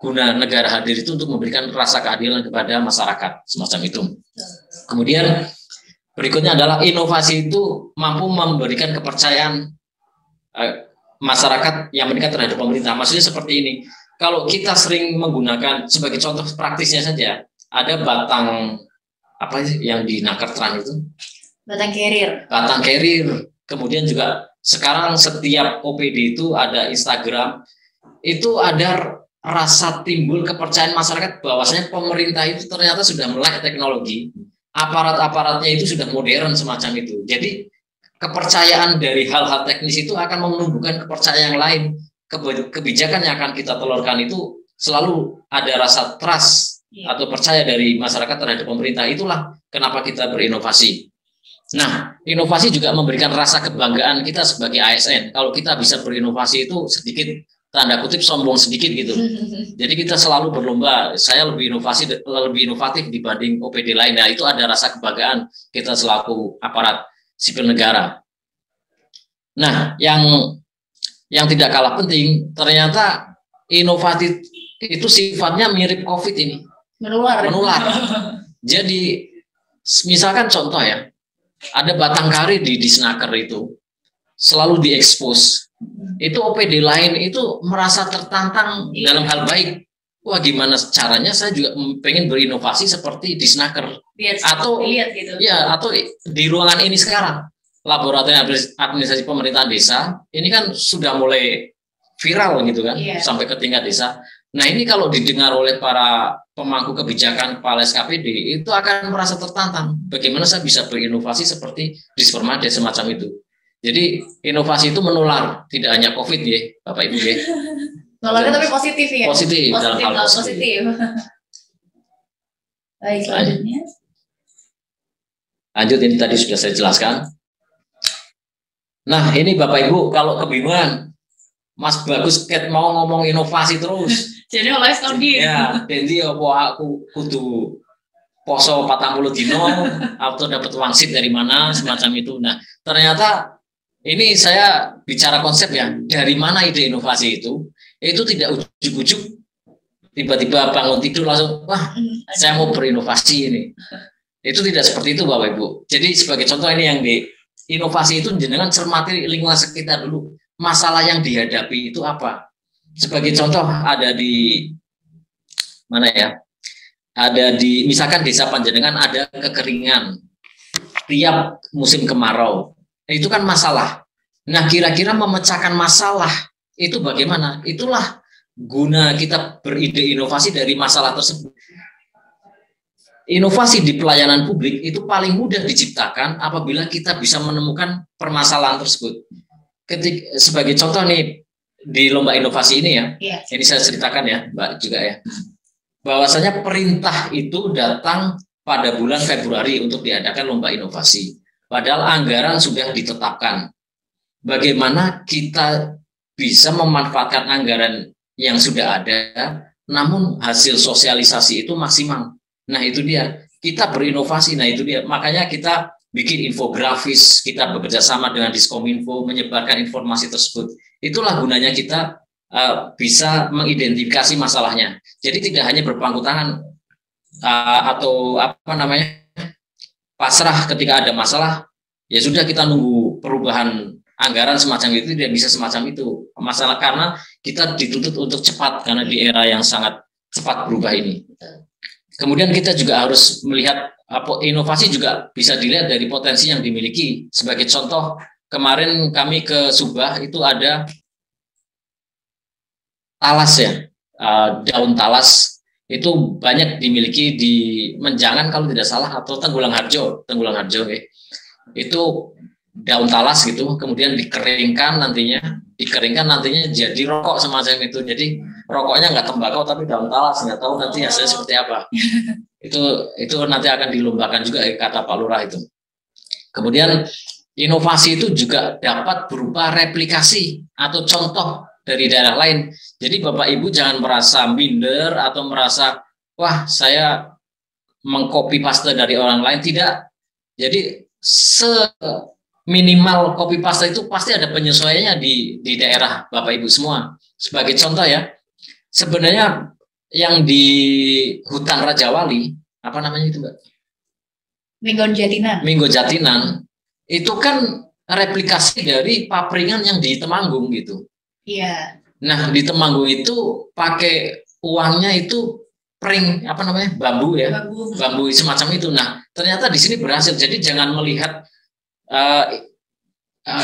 guna negara hadir itu untuk memberikan rasa keadilan kepada masyarakat semacam itu. Kemudian berikutnya adalah inovasi itu mampu memberikan kepercayaan masyarakat yang meningkat terhadap pemerintah. Maksudnya seperti ini. Kalau kita sering menggunakan, sebagai contoh praktisnya saja, ada batang apa yang di Nakertran itu? Batang carrier. Batang carrier. Kemudian juga sekarang setiap OPD itu ada Instagram, itu ada rasa timbul kepercayaan masyarakat bahwasanya pemerintah itu ternyata sudah melek teknologi, aparat-aparatnya itu sudah modern semacam itu. Jadi kepercayaan dari hal-hal teknis itu akan menumbuhkan kepercayaan yang lain. Kebijakan yang akan kita telurkan itu selalu ada rasa trust atau percaya dari masyarakat terhadap pemerintah. Itulah kenapa kita berinovasi. Nah, inovasi juga memberikan rasa kebanggaan kita sebagai ASN. Kalau kita bisa berinovasi itu sedikit, tanda kutip, sombong sedikit gitu. Jadi kita selalu berlomba, saya lebih inovatif dibanding OPD lain. Nah, itu ada rasa kebanggaan kita selaku aparat sipil negara. Nah, yang tidak kalah penting, ternyata inovatif itu sifatnya mirip COVID ini. Menular. Jadi, misalkan contoh ya, ada batang kari di Snaker itu, selalu diekspos. Itu OPD lain itu merasa tertantang dalam hal baik. Wah, gimana caranya saya juga pengen berinovasi seperti di Snaker. Atau gitu. Ya, atau di ruangan ini sekarang. Laboratorium administrasi pemerintahan desa ini kan sudah mulai viral gitu kan, sampai ke tingkat desa. Nah, ini kalau didengar oleh para pemangku kebijakan kepala SKPD itu akan merasa tertantang. Bagaimana saya bisa berinovasi seperti di Supermade semacam itu. Jadi inovasi itu menular, tidak hanya COVID ya, Bapak Ibu ya. Menularnya tapi positif ya. Positif dalam hal positif. Baik, selanjutnya. Lanjut, ini tadi sudah saya jelaskan. Nah, ini Bapak Ibu kalau kebingungan, Mas Bagus ket mau ngomong inovasi terus. Jadi oleh studi. Ya, jadi aku kudu poso 40 dino atau dapat wangsit dari mana semacam itu. Nah, ternyata ini saya bicara konsep ya, dari mana ide inovasi itu tidak ujuk-ujuk tiba-tiba bangun tidur langsung wah saya mau berinovasi ini. Itu tidak seperti itu Bapak Ibu. Jadi sebagai contoh ini yang di inovasi itu jenengan cermati lingkungan sekitar dulu. Masalah yang dihadapi itu apa? Sebagai contoh ada di mana ya? Ada di misalkan Desa Panjenengan ada kekeringan tiap musim kemarau. Itu kan masalah. Nah, kira-kira memecahkan masalah itu bagaimana? Itulah guna kita beride inovasi dari masalah tersebut. Inovasi di pelayanan publik itu paling mudah diciptakan apabila kita bisa menemukan permasalahan tersebut. Sebagai contoh nih, di lomba inovasi ini ya, ini saya ceritakan ya, Mbak juga ya, bahwasanya perintah itu datang pada bulan Februari untuk diadakan lomba inovasi. Padahal anggaran sudah ditetapkan. Bagaimana kita bisa memanfaatkan anggaran yang sudah ada, namun hasil sosialisasi itu maksimal. Nah itu dia, kita berinovasi, nah itu dia. Makanya kita bikin infografis, kita bekerja sama dengan Diskominfo, menyebarkan informasi tersebut. Itulah gunanya kita bisa mengidentifikasi masalahnya. Jadi tidak hanya berpangku tangan atau apa namanya, pasrah ketika ada masalah, ya sudah kita nunggu perubahan anggaran semacam itu, tidak bisa semacam itu. Masalah karena kita dituntut untuk cepat, karena di era yang sangat cepat berubah ini. Kemudian kita juga harus melihat inovasi juga bisa dilihat dari potensi yang dimiliki. Sebagai contoh, kemarin kami ke Subah itu ada talas ya, daun talas itu banyak dimiliki di Menjangan kalau tidak salah, atau Tenggulang Harjo ya. Itu daun talas gitu, kemudian dikeringkan nantinya jadi rokok semacam itu. Jadi rokoknya nggak tembakau tapi daun talas, nggak tahu nanti hasilnya seperti apa. Itu nanti akan dilombakan juga, kata Pak Lurah itu. Kemudian inovasi itu juga dapat berupa replikasi atau contoh dari daerah lain. Jadi Bapak Ibu jangan merasa minder atau merasa wah saya mengcopy paste dari orang lain, tidak. Jadi minimal copy paste itu pasti ada penyesuaiannya di daerah Bapak Ibu semua. Sebagai contoh ya, sebenarnya yang di hutan Raja Wali, apa namanya itu Mbak? Minggo Jatinan, itu kan replikasi dari papringan yang di Temanggung gitu. Iya. Nah di Temanggung itu pakai uangnya itu pring, apa namanya, bambu ya, bambu semacam itu. Nah ternyata di sini berhasil. Jadi jangan melihat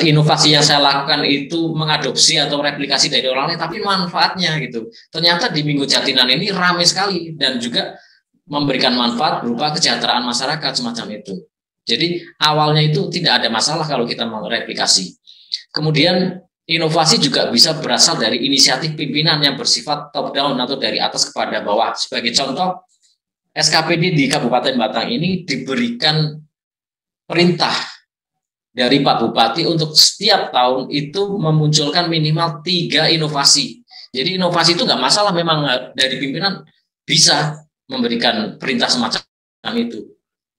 inovasi yang saya lakukan itu mengadopsi atau replikasi dari orang lain, tapi manfaatnya gitu. Ternyata di Minggu Jatinan ini ramai sekali dan juga memberikan manfaat berupa kesejahteraan masyarakat semacam itu. Jadi awalnya itu tidak ada masalah kalau kita mereplikasi. Kemudian inovasi juga bisa berasal dari inisiatif pimpinan yang bersifat top down atau dari atas kepada bawah. Sebagai contoh, SKPD di Kabupaten Batang ini diberikan perintah dari Pak Bupati untuk setiap tahun itu memunculkan minimal 3 inovasi. Jadi inovasi itu nggak masalah, memang dari pimpinan bisa memberikan perintah semacam itu.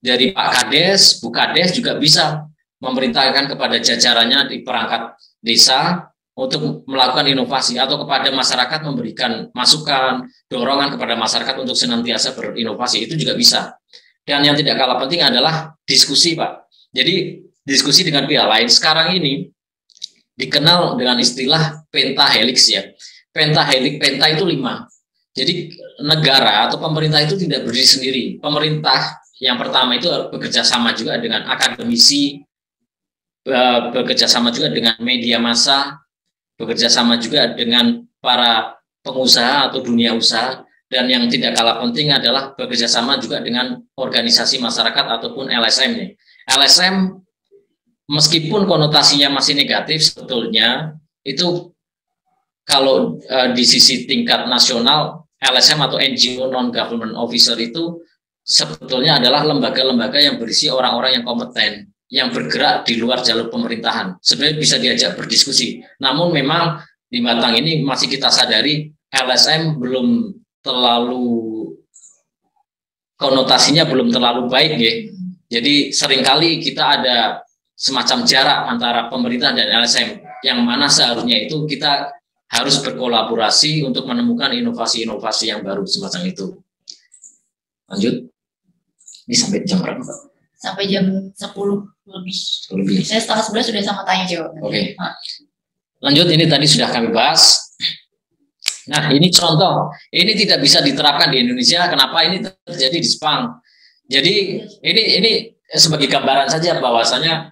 Dari Pak Kades, Bu Kades juga bisa memerintahkan kepada jajarannya di perangkat desa untuk melakukan inovasi, atau kepada masyarakat memberikan masukan, dorongan kepada masyarakat untuk senantiasa berinovasi, itu juga bisa. Dan yang tidak kalah penting adalah diskusi, Pak. Jadi diskusi dengan pihak lain. Sekarang ini dikenal dengan istilah pentahelix ya. Penta itu 5. Jadi negara atau pemerintah itu tidak berdiri sendiri. Pemerintah yang pertama itu bekerja sama juga dengan akademisi, bekerja sama juga dengan media massa, bekerja sama juga dengan para pengusaha atau dunia usaha, dan yang tidak kalah penting adalah bekerja sama juga dengan organisasi masyarakat ataupun LSM nih. LSM meskipun konotasinya masih negatif, sebetulnya itu kalau di sisi tingkat nasional, LSM atau NGO non-government officer itu sebetulnya adalah lembaga-lembaga yang berisi orang-orang yang kompeten, yang bergerak di luar jalur pemerintahan. Sebenarnya bisa diajak berdiskusi. Namun memang di Batang ini masih kita sadari LSM belum terlalu, konotasinya belum terlalu baik ya. Jadi seringkali kita ada semacam jarak antara pemerintah dan LSM, yang mana seharusnya itu kita harus berkolaborasi untuk menemukan inovasi-inovasi yang baru semacam itu. Lanjut. Ini sampai jam berapa, Pak? Sampai jam 10 lebih. Saya setengah 11 sudah sama tanya jawab. Oke. Lanjut, ini tadi sudah kami bahas. Nah, ini contoh. Ini tidak bisa diterapkan di Indonesia. Kenapa ini terjadi di Jepang? Jadi ini sebagai gambaran saja bahwasanya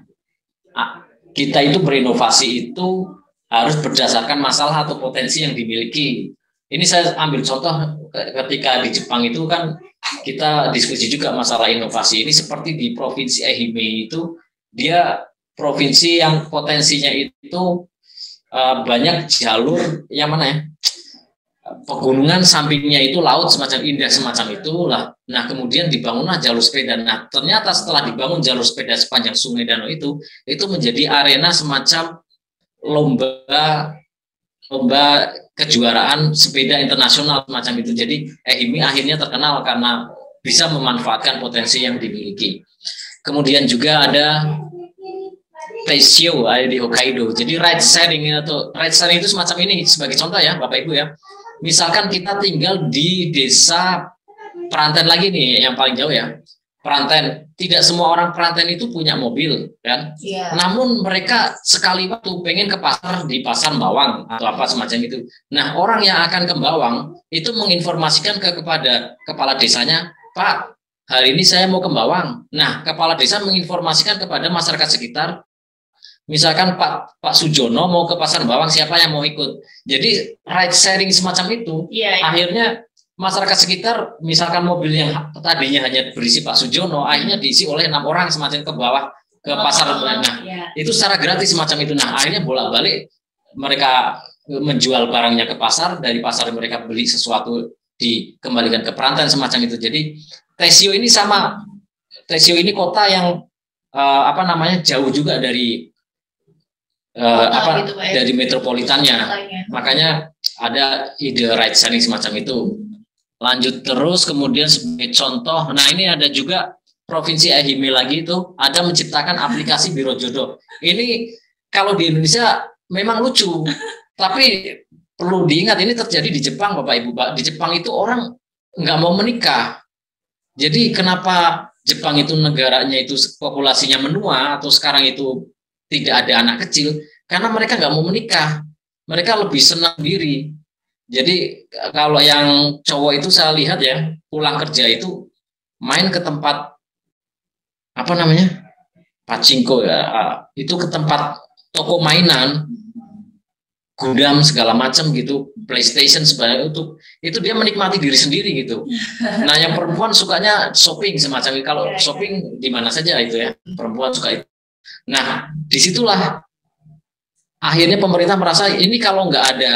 kita itu berinovasi itu harus berdasarkan masalah atau potensi yang dimiliki. Ini saya ambil contoh ketika di Jepang itu kan kita diskusi juga masalah inovasi. Ini seperti di Provinsi Ehime itu, dia provinsi yang potensinya itu banyak jalur yang mana ya? Pegunungan, sampingnya itu laut semacam indah semacam itulah. Nah, kemudian dibangunlah jalur sepeda. Nah, ternyata setelah dibangun jalur sepeda sepanjang Sungai Danau itu menjadi arena semacam lomba kejuaraan sepeda internasional semacam itu. Jadi Ehime akhirnya terkenal karena bisa memanfaatkan potensi yang dimiliki. Kemudian juga ada Teishio di Hokkaido. Jadi ride sharing itu semacam ini sebagai contoh ya, Bapak Ibu ya. Misalkan kita tinggal di desa Peranten lagi nih, yang paling jauh ya, Peranten. Tidak semua orang Peranten itu punya mobil, kan? Yeah. Namun mereka sekali waktu pengen ke pasar di Pasar Bawang atau apa semacam itu. Nah, orang yang akan ke Bawang itu menginformasikan kepada kepala desanya, Pak, hari ini saya mau ke Bawang. Nah, kepala desa menginformasikan kepada masyarakat sekitar. Misalkan Pak Sujono mau ke Pasar Bawang, siapa yang mau ikut? Jadi ride sharing semacam itu, akhirnya masyarakat sekitar, misalkan mobil yang tadinya hanya berisi Pak Sujono, akhirnya diisi oleh 6 orang semacam ke bawah ke pasar. Nah, itu secara gratis semacam itu. Nah, akhirnya bolak-balik mereka menjual barangnya ke pasar, dari pasar mereka beli sesuatu dikembalikan ke Peranten semacam itu. Jadi Teishio ini sama, Teishio ini kota yang jauh juga dari dari metropolitannya. Makanya ada ide ride sharing semacam itu. Lanjut terus, kemudian sebagai contoh, nah ini ada juga Provinsi Ehime lagi itu ada menciptakan aplikasi Biro Jodoh. Ini kalau di Indonesia memang lucu, tapi perlu diingat ini terjadi di Jepang, Bapak Ibu. Di Jepang itu orang nggak mau menikah. Jadi kenapa Jepang itu negaranya itu populasinya menua atau sekarang itu tidak ada anak kecil, karena mereka nggak mau menikah, mereka lebih senang diri. Jadi kalau yang cowok itu saya lihat ya, pulang kerja itu main ke tempat pachinko ya, itu ke tempat toko mainan, gudam segala macam gitu, PlayStation sebanyak itu dia menikmati diri sendiri gitu. Nah, yang perempuan sukanya shopping semacam itu. Kalau shopping di mana saja itu ya, perempuan suka itu. Nah, disitulah akhirnya pemerintah merasa ini kalau nggak ada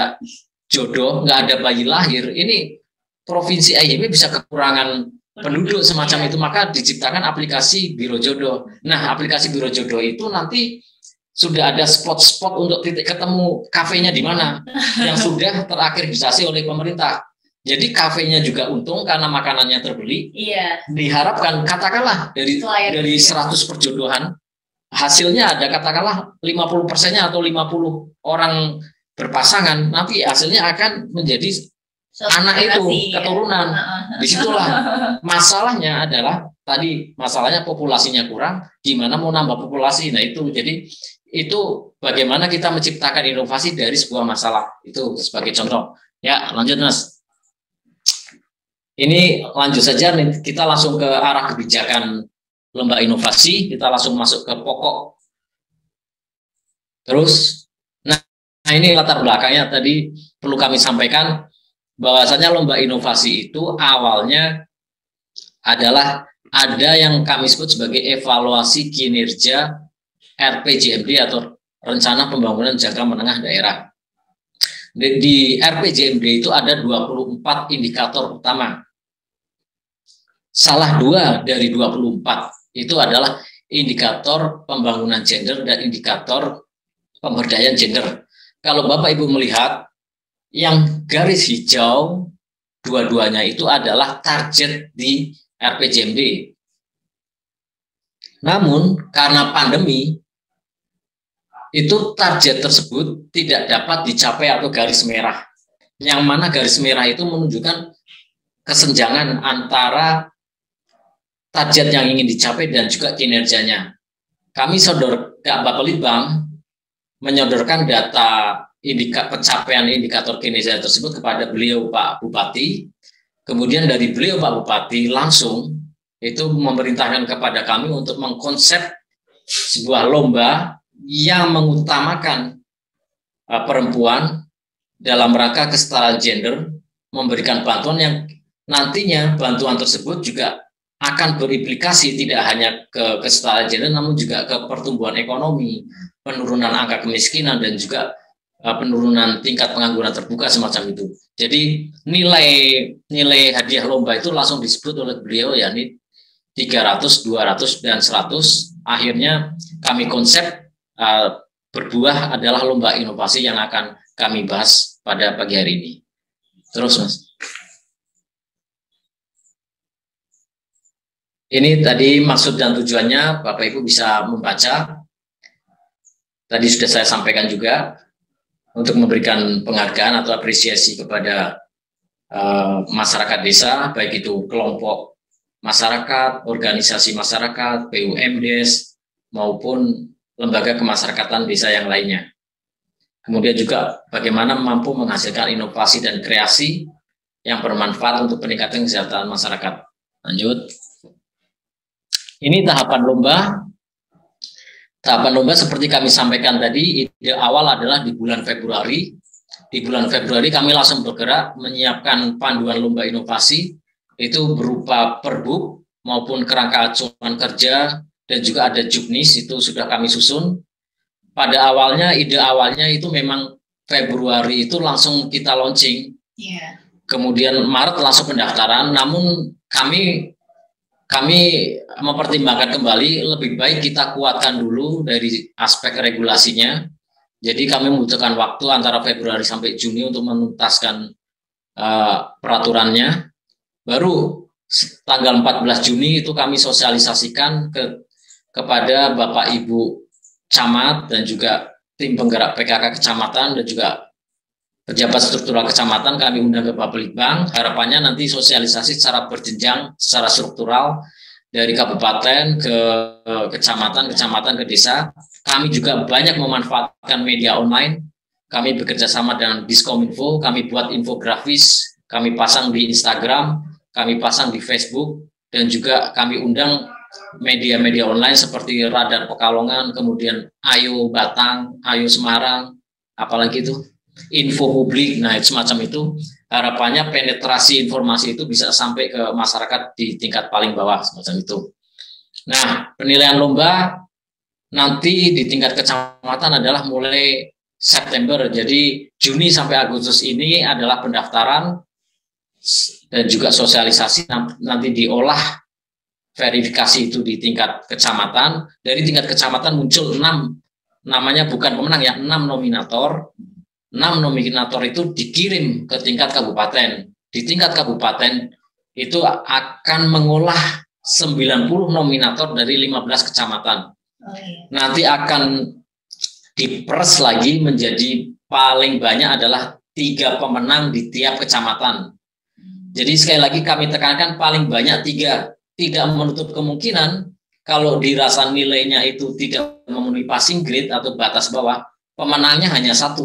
jodoh, nggak ada bayi lahir, ini Provinsi Ehime bisa kekurangan penduduk semacam itu, maka diciptakan aplikasi Biro Jodoh. Nah, aplikasi Biro Jodoh itu nanti sudah ada spot-spot untuk titik ketemu kafenya di mana yang sudah terakreditasasi oleh pemerintah. Jadi kafenya juga untung karena makanannya terbeli. Iya. Diharapkan katakanlah dari 100 perjodohan hasilnya ada katakanlah 50%-nya atau 50 orang berpasangan, nanti hasilnya akan menjadi anak itu, keturunan. Disitulah masalahnya adalah tadi, masalahnya populasinya kurang, gimana mau nambah populasi. Nah itu, jadi itu bagaimana kita menciptakan inovasi dari sebuah masalah. Itu sebagai contoh. Ya, lanjut Mas. Ini lanjut saja, kita langsung ke arah kebijakan lomba inovasi, kita langsung masuk ke pokok. Terus, nah ini latar belakangnya tadi perlu kami sampaikan bahwasanya lomba inovasi itu awalnya adalah ada yang kami sebut sebagai evaluasi kinerja RPJMD atau Rencana Pembangunan Jangka Menengah Daerah. Di RPJMD itu ada 24 indikator utama. Salah 2 dari 24 itu adalah indikator pembangunan gender dan indikator pemberdayaan gender. Kalau Bapak Ibu melihat yang garis hijau dua-duanya itu adalah target di RPJMD. Namun karena pandemi itu target tersebut tidak dapat dicapai atau garis merah. Yang mana garis merah itu menunjukkan kesenjangan antara target yang ingin dicapai dan juga kinerjanya. Kami Bapelitbang menyodorkan data pencapaian indikator kinerja tersebut kepada beliau Pak Bupati. Kemudian dari beliau Pak Bupati langsung itu memerintahkan kepada kami untuk mengkonsep sebuah lomba yang mengutamakan perempuan dalam rangka kesetaraan gender, memberikan bantuan yang nantinya bantuan tersebut juga akan berimplikasi tidak hanya ke kesetaraan gender, namun juga ke pertumbuhan ekonomi, penurunan angka kemiskinan, dan juga penurunan tingkat pengangguran terbuka semacam itu. Jadi nilai hadiah lomba itu langsung disebut oleh beliau, yakni 300, 200, dan 100. Akhirnya kami konsep berbuah adalah lomba inovasi yang akan kami bahas pada pagi hari ini. Terus Mas. Ini tadi maksud dan tujuannya, Bapak Ibu bisa membaca. Tadi sudah saya sampaikan juga, untuk memberikan penghargaan atau apresiasi kepada masyarakat desa, baik itu kelompok masyarakat, organisasi masyarakat, BUMDes, maupun lembaga kemasyarakatan desa yang lainnya. Kemudian juga bagaimana mampu menghasilkan inovasi dan kreasi yang bermanfaat untuk peningkatan kesejahteraan masyarakat. Lanjut. Ini tahapan lomba. Tahapan lomba seperti kami sampaikan tadi, ide awal adalah di bulan Februari. Di bulan Februari kami langsung bergerak menyiapkan panduan lomba inovasi, itu berupa perbuk maupun kerangka acuan kerja, dan juga ada juknis, itu sudah kami susun. Pada awalnya, ide awalnya itu memang Februari itu langsung kita launching. Kemudian Maret langsung pendaftaran, namun kami mempertimbangkan kembali, lebih baik kita kuatkan dulu dari aspek regulasinya. Jadi kami membutuhkan waktu antara Februari sampai Juni untuk menuntaskan peraturannya. Baru tanggal 14 Juni itu kami sosialisasikan kepada Bapak Ibu Camat dan juga tim penggerak PKK Kecamatan dan juga pejabat struktural kecamatan, kami undang ke Bapelitbang. Harapannya nanti sosialisasi secara berjenjang, secara struktural dari kabupaten ke kecamatan, kecamatan ke desa. Kami juga banyak memanfaatkan media online. Kami bekerja sama dengan Diskominfo, kami buat infografis, kami pasang di Instagram, kami pasang di Facebook, dan juga kami undang media-media online seperti Radar Pekalongan, kemudian Ayo Batang, Ayo Semarang, apalagi itu Info Publik. Nah, semacam itu. Harapannya penetrasi informasi itu bisa sampai ke masyarakat di tingkat paling bawah, semacam itu. Nah, penilaian lomba nanti di tingkat kecamatan adalah mulai September. Jadi Juni sampai Agustus ini adalah pendaftaran dan juga sosialisasi, nanti diolah verifikasi itu di tingkat kecamatan. Dari tingkat kecamatan muncul 6, namanya bukan pemenang ya, 6 nominator. 6 nominator itu dikirim ke tingkat kabupaten. Di tingkat kabupaten itu akan mengolah 90 nominator dari 15 kecamatan. Nanti akan diperes lagi menjadi paling banyak adalah 3 pemenang di tiap kecamatan. Jadi sekali lagi kami tekankan paling banyak 3. Tidak menutup kemungkinan kalau dirasa nilainya itu tidak memenuhi passing grade atau batas bawah, pemenangnya hanya 1.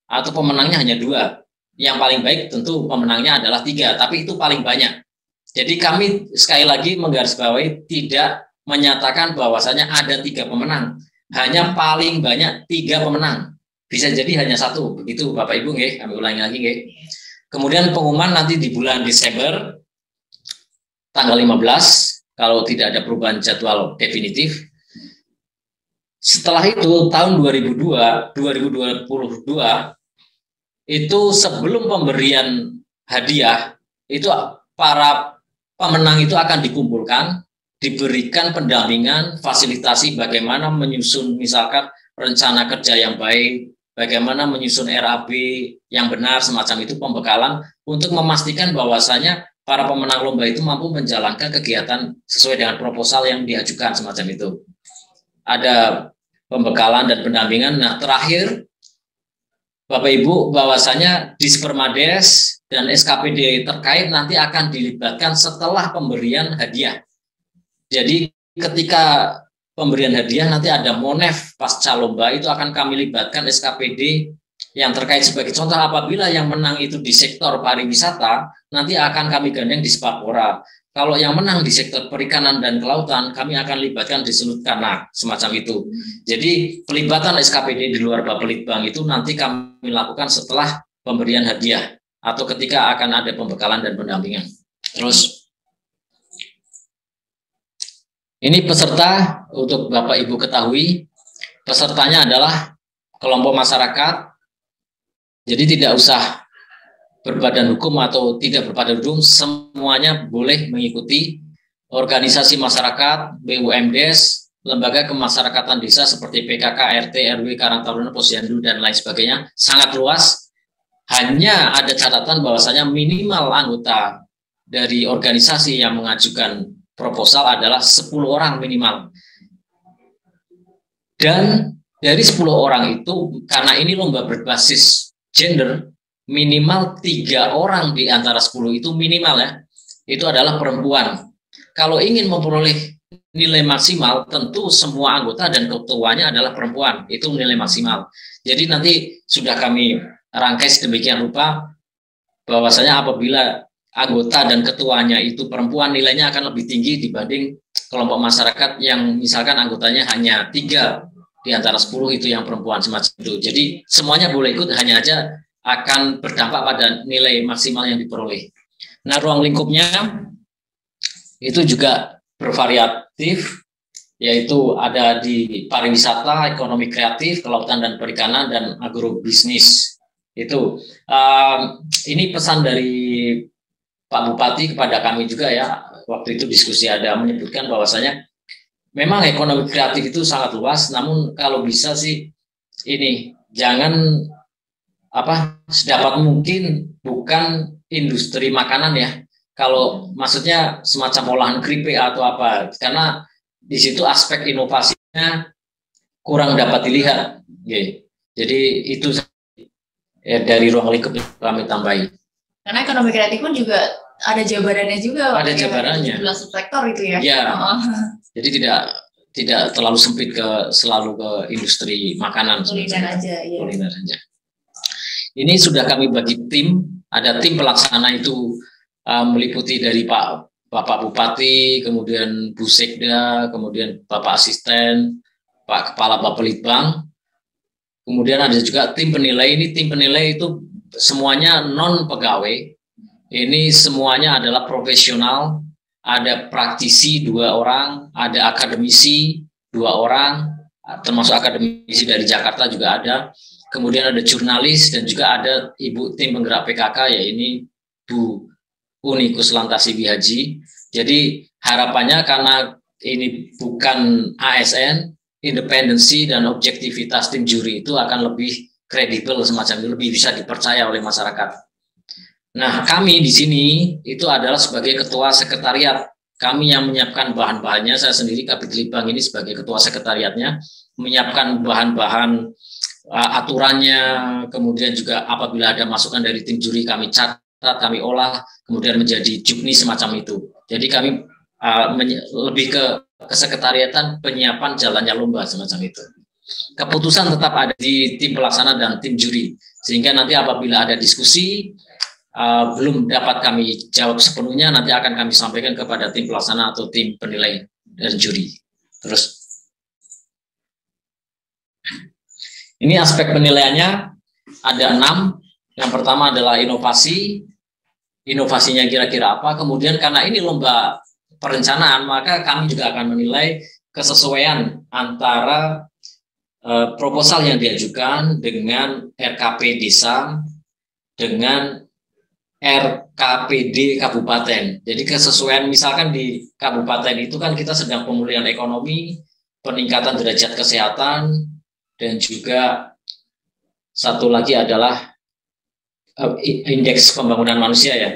Atau pemenangnya hanya 2. Yang paling baik tentu pemenangnya adalah 3, tapi itu paling banyak. Jadi kami sekali lagi menggarisbawahi tidak menyatakan bahwasanya ada 3 pemenang, hanya paling banyak 3 pemenang. Bisa jadi hanya 1, begitu Bapak Ibu nggih, kami ulangi lagi nggih. Kemudian pengumuman nanti di bulan Desember tanggal 15 kalau tidak ada perubahan jadwal definitif. Setelah itu tahun 2022 itu sebelum pemberian hadiah itu para pemenang itu akan dikumpulkan, diberikan pendampingan, fasilitasi bagaimana menyusun misalkan rencana kerja yang baik, bagaimana menyusun RAB yang benar, semacam itu pembekalan untuk memastikan bahwasanya para pemenang lomba itu mampu menjalankan kegiatan sesuai dengan proposal yang diajukan, semacam itu. Ada pembekalan dan pendampingan. Nah, terakhir Bapak Ibu, bahwasanya Dispermades dan SKPD terkait nanti akan dilibatkan setelah pemberian hadiah. Jadi ketika pemberian hadiah nanti ada Monef pasca lomba itu akan kami libatkan SKPD yang terkait sebagai contoh, apabila yang menang itu di sektor pariwisata, nanti akan kami gandeng di Sepak-Pora. Kalau yang menang di sektor perikanan dan kelautan, kami akan libatkan di Sulutkanak, semacam itu. Jadi pelibatan SKPD di luar Bapelitbang itu nanti kami lakukan setelah pemberian hadiah atau ketika akan ada pembekalan dan pendampingan. Terus ini peserta, untuk Bapak Ibu ketahui, pesertanya adalah kelompok masyarakat. Jadi tidak usah berbadan hukum atau tidak berbadan hukum, semuanya boleh mengikuti. Organisasi masyarakat, BUMDes, lembaga kemasyarakatan desa seperti PKK, RT, RW, Karang Taruna, Posyandu, dan lain sebagainya, sangat luas. Hanya ada catatan bahwasanya minimal anggota dari organisasi yang mengajukan proposal adalah 10 orang minimal. Dan dari 10 orang itu, karena ini lomba berbasis gender, minimal 3 orang di antara 10 itu minimal ya, itu adalah perempuan. Kalau ingin memperoleh nilai maksimal, tentu semua anggota dan ketuanya adalah perempuan, itu nilai maksimal. Jadi nanti sudah kami rangkai sedemikian rupa bahwasanya apabila anggota dan ketuanya itu perempuan, nilainya akan lebih tinggi dibanding kelompok masyarakat yang misalkan anggotanya hanya 3 di antara 10 itu yang perempuan, semacam itu. Jadi semuanya boleh ikut, hanya aja akan berdampak pada nilai maksimal yang diperoleh. Nah, ruang lingkupnya itu juga bervariatif, yaitu ada di pariwisata, ekonomi kreatif, kelautan dan perikanan, dan agrobisnis. Itu ini pesan dari Pak Bupati kepada kami juga ya, waktu itu diskusi ada menyebutkan bahwasanya memang ekonomi kreatif itu sangat luas, namun kalau bisa sih ini jangan sedapat mungkin bukan industri makanan ya. Kalau maksudnya semacam olahan keripik atau apa, karena di situ aspek inovasinya kurang dapat dilihat. Jadi itu ya, dari ruang lingkup kami tambahi. Karena ekonomi kreatif pun juga ada jabarannya juga. Ada jabarannya. 17 sektor itu ya. Ya. Jadi tidak terlalu sempit selalu ke industri makanan. Kuliner aja. Ya. Kuliner aja. Ini sudah kami bagi tim. Ada tim pelaksana itu meliputi dari Bapak Bupati, kemudian Bu Sekda, kemudian Bapak Asisten, Pak Kepala Bapelitbang. Kemudian ada juga tim penilai. Ini tim penilai itu semuanya non pegawai. Ini semuanya adalah profesional. Ada praktisi 2 orang, ada akademisi 2 orang, termasuk akademisi dari Jakarta juga ada. Kemudian ada jurnalis dan juga ada ibu tim penggerak PKK, ya ini Bu Uni Kuslantasi Bihaji. Jadi harapannya karena ini bukan ASN, independensi dan objektivitas tim juri itu akan lebih kredibel, semacam itu, lebih bisa dipercaya oleh masyarakat. Nah, kami di sini itu adalah sebagai ketua sekretariat. Kami yang menyiapkan bahan-bahannya, saya sendiri Kapitulitbang ini sebagai ketua sekretariatnya, menyiapkan bahan-bahan aturannya, kemudian juga apabila ada masukan dari tim juri kami catat, kami olah, kemudian menjadi juknis semacam itu. Jadi kami lebih ke kesekretariatan penyiapan jalannya lomba semacam itu. Keputusan tetap ada di tim pelaksana dan tim juri, sehingga nanti apabila ada diskusi belum dapat kami jawab sepenuhnya, nanti akan kami sampaikan kepada tim pelaksana atau tim penilai dan juri. Terus ini aspek penilaiannya ada 6. Yang pertama adalah inovasi. Inovasinya kira-kira apa? Kemudian karena ini lomba perencanaan, maka kami juga akan menilai kesesuaian antara proposal yang diajukan dengan RKP desa dengan RKPD kabupaten. Jadi kesesuaian, misalkan di kabupaten itu kan kita sedang pemulihan ekonomi, peningkatan derajat kesehatan, dan juga satu lagi adalah indeks pembangunan manusia ya.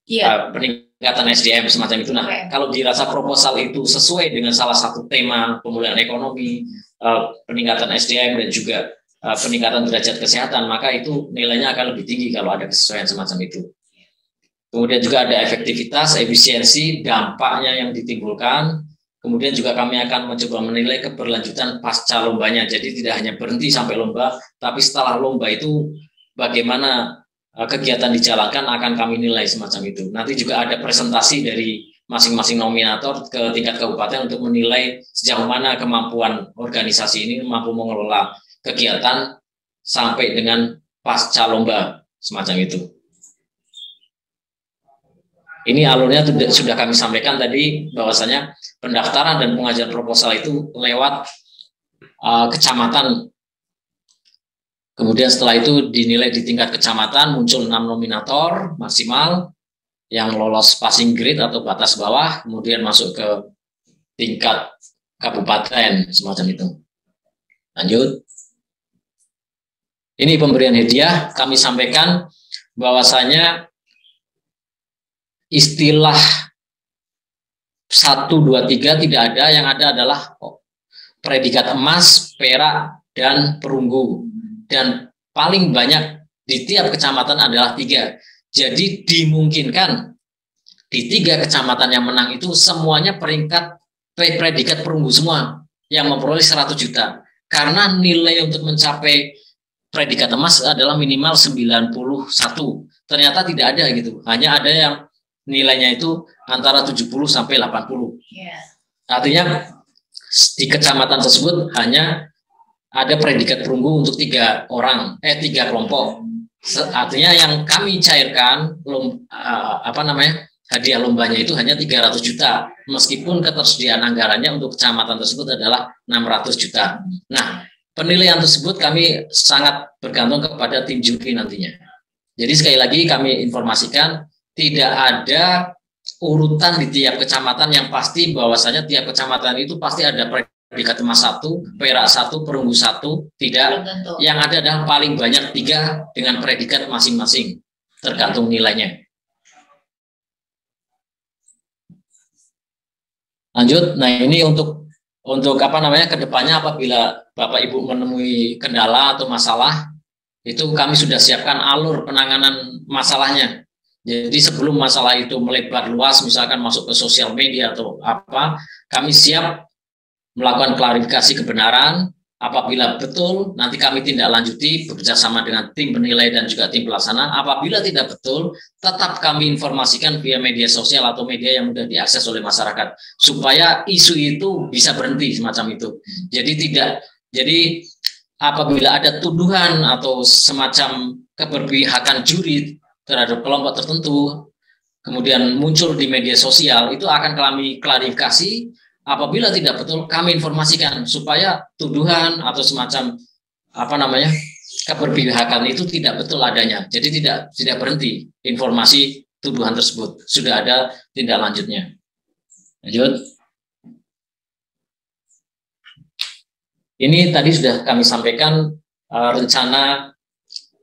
Iya. Peningkatan SDM semacam itu. Nah, kalau dirasa proposal itu sesuai dengan salah satu tema pemulihan ekonomi, peningkatan SDM dan juga peningkatan derajat kesehatan, maka itu nilainya akan lebih tinggi kalau ada kesesuaian semacam itu. Kemudian juga ada efektivitas, efisiensi, dampaknya yang ditimbulkan, Kemudian juga kami akan mencoba menilai keberlanjutan pasca lombanya. Jadi tidak hanya berhenti sampai lomba, tapi setelah lomba itu bagaimana kegiatan dijalankan akan kami nilai semacam itu. Nanti juga ada presentasi dari masing-masing nominator ke tingkat kabupaten untuk menilai sejauh mana kemampuan organisasi ini mampu mengelola kegiatan sampai dengan pasca lomba semacam itu. Ini alurnya sudah kami sampaikan tadi, bahwasanya pendaftaran dan pengajuan proposal itu lewat kecamatan. Kemudian setelah itu dinilai di tingkat kecamatan, muncul 6 nominator maksimal yang lolos passing grade atau batas bawah, kemudian masuk ke tingkat kabupaten semacam itu. Lanjut. Ini pemberian hadiah, kami sampaikan bahwasanya istilah 1, 2, 3 tidak ada, yang ada adalah predikat emas, perak, dan perunggu. Dan paling banyak di tiap kecamatan adalah 3. Jadi dimungkinkan di 3 kecamatan yang menang itu semuanya peringkat predikat perunggu semua yang memperoleh 100 juta. Karena nilai untuk mencapai predikat emas adalah minimal 91. Ternyata tidak ada gitu. Hanya ada yang nilainya itu antara 70 sampai 80. Artinya di kecamatan tersebut hanya ada predikat perunggu untuk 3 kelompok. Artinya yang kami cairkan hadiah lombanya itu hanya 300 juta, meskipun ketersediaan anggarannya untuk kecamatan tersebut adalah 600 juta. Nah, penilaian tersebut kami sangat bergantung kepada tim juri nantinya. Jadi sekali lagi kami informasikan, tidak ada urutan di tiap kecamatan yang pasti bahwasanya tiap kecamatan itu pasti ada predikat emas 1, perak 1, perunggu 1, tidak. Yang ada adalah paling banyak 3 dengan predikat masing-masing, tergantung nilainya. Lanjut. Nah, ini untuk kedepannya apabila Bapak Ibu menemui kendala atau masalah, itu kami sudah siapkan alur penanganan masalahnya. Jadi sebelum masalah itu melebar luas, misalkan masuk ke sosial media atau apa, kami siap melakukan klarifikasi kebenaran. Apabila betul, nanti kami tindak lanjuti bekerjasama dengan tim penilai dan juga tim pelaksana. Apabila tidak betul, tetap kami informasikan via media sosial atau media yang mudah diakses oleh masyarakat, supaya isu itu bisa berhenti semacam itu. Jadi apabila ada tuduhan atau semacam keberpihakan juri terhadap kelompok tertentu, kemudian muncul di media sosial, itu akan kami klarifikasi. Apabila tidak betul, kami informasikan supaya tuduhan atau semacam keberpihakan itu tidak betul adanya. Jadi tidak berhenti informasi tuduhan tersebut. Sudah ada tindak lanjutnya. Lanjut. Ini tadi sudah kami sampaikan rencana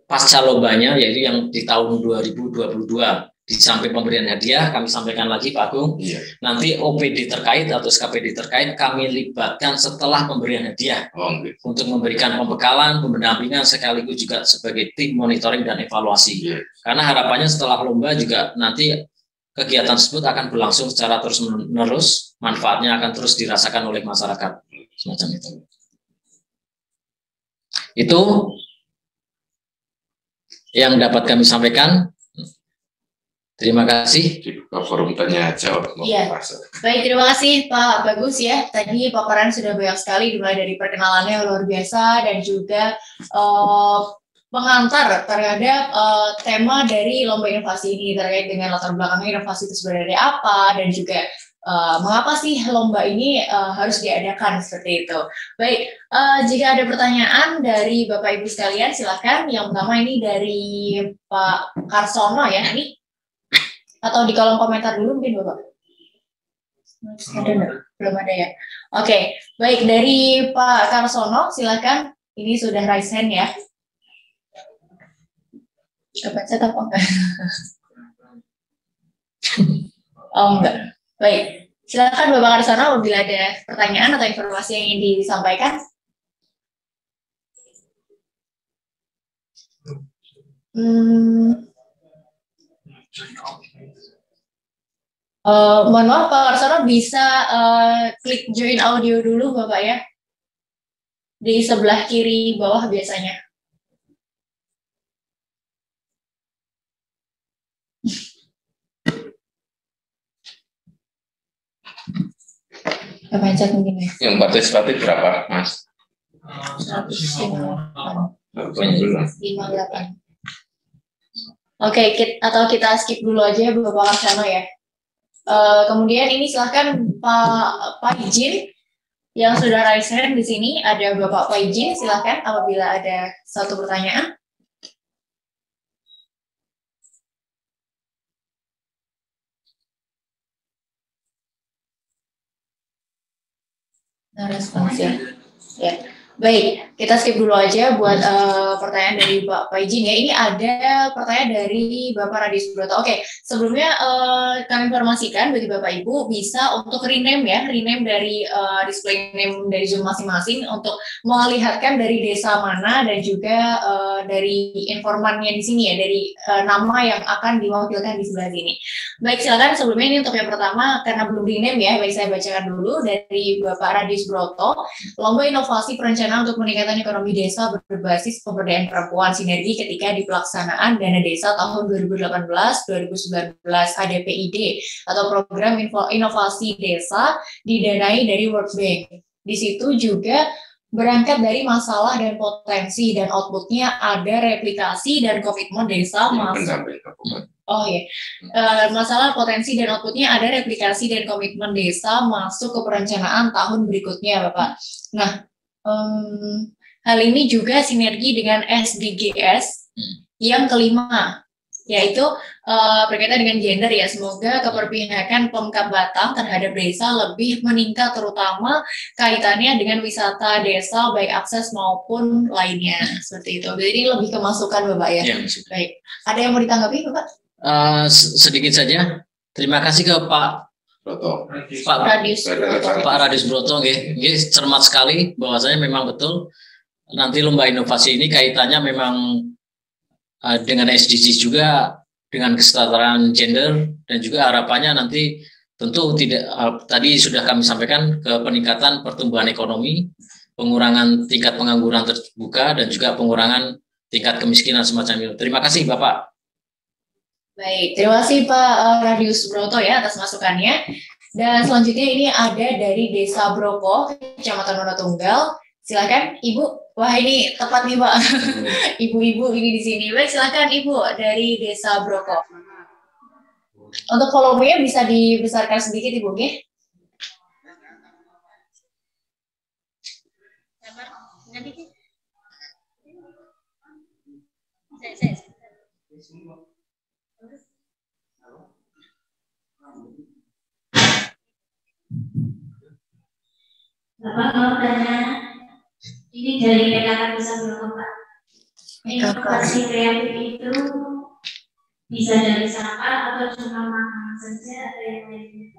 pasca lombanya, yaitu yang di tahun 2022. Di samping pemberian hadiah, kami sampaikan lagi Pak Agung, nanti OPD terkait atau SKPD terkait kami libatkan setelah pemberian hadiah untuk memberikan pembekalan, pendampingan, sekaligus juga sebagai tim monitoring dan evaluasi. Karena harapannya setelah lomba juga nanti kegiatan tersebut akan berlangsung secara terus-menerus, manfaatnya akan terus dirasakan oleh masyarakat. Semacam itu. Itu yang dapat kami sampaikan. Terima kasih. Dibuka forum tanya jawab. Iya. Baik, terima kasih Pak Bagus ya. Tadi paparan sudah banyak sekali, dimulai dari perkenalannya luar biasa dan juga pengantar terhadap tema dari lomba inovasi ini terkait dengan latar belakang inovasi itu sebenarnya apa dan juga mengapa sih lomba ini harus diadakan seperti itu. Baik, jika ada pertanyaan dari Bapak Ibu sekalian, silakan. Yang pertama ini dari Pak Karsono ya, ini atau di kolom komentar dulu mungkin Bapak. Belum ada ya. Oke, baik, dari Pak Karsono, silakan. Ini sudah raise hand ya. Kepencet apa enggak? Oh enggak. Baik, silakan Bapak Karsono apabila ada pertanyaan atau informasi yang ingin disampaikan. Mohon maaf Pak Arsono, bisa klik join audio dulu Bapak ya, di sebelah kiri bawah biasanya. Pencet mungkin ya. Yang partisipatif berapa, Mas? 158. Oke, atau kita skip dulu aja Bapak Arsono ya. Kemudian ini silahkan Pak Ijin yang sudah raise hand di sini. Ada Bapak Pak Ijin, silahkan apabila ada satu pertanyaan. Nah, respons ya. Ya. Baik, kita skip dulu aja buat pertanyaan dari Pak Ijin ya. Ini ada pertanyaan dari Bapak Radi Subroto. Oke, sebelumnya kami informasikan bagi Bapak Ibu bisa untuk rename ya, rename dari display name dari Zoom masing-masing untuk melihatkan dari desa mana dan juga dari informannya di sini ya, dari nama yang akan diwakilkan di sebelah sini. Baik, silakan sebelumnya ini untuk yang pertama karena belum rename ya, baik saya bacakan dulu dari Bapak Radi Subroto. Lomba inovasi perencanaan untuk meningkatkan ekonomi desa berbasis pemberdayaan perempuan sinergi ketika di pelaksanaan dana desa tahun 2018-2019 ADPID atau program inovasi desa didanai dari World Bank. Di situ juga berangkat dari masalah dan potensi dan outputnya ada replikasi dan komitmen desa masalah potensi dan outputnya ada replikasi dan komitmen desa masuk ke perencanaan tahun berikutnya Bapak. Nah, hal ini juga sinergi dengan SDGs yang kelima, yaitu berkaitan dengan gender ya. Semoga keberpihakan Pemkab Batang terhadap desa lebih meningkat, terutama kaitannya dengan wisata desa baik akses maupun lainnya, seperti itu. Jadi lebih kemasukan Bapak ya. Baik, ada yang mau ditanggapi Bapak? Sedikit saja. Terima kasih ke Pak Radius Broto, cermat sekali bahwasanya memang betul nanti lomba inovasi ini kaitannya memang dengan SDGs juga, dengan kesetaraan gender, dan juga harapannya nanti tentu tidak tadi sudah kami sampaikan ke peningkatan pertumbuhan ekonomi, pengurangan tingkat pengangguran terbuka, dan juga pengurangan tingkat kemiskinan semacam itu. Terima kasih Bapak. Baik, terima kasih Pak Radius Broto ya atas masukannya. Dan selanjutnya ini ada dari Desa Broko, Kecamatan Wonotunggal. Silakan Ibu. Wah ini tepat nih Pak. Ibu-ibu ini di sini. Baik, silakan Ibu dari Desa Broko. Untuk volumenya bisa dibesarkan sedikit Ibu, oke? Bapak mau tanya, ini dari PKK Desa Broko Pak. Inovasi kreatif itu bisa dari sampah atau cuma makanan saja atau yang lainnya?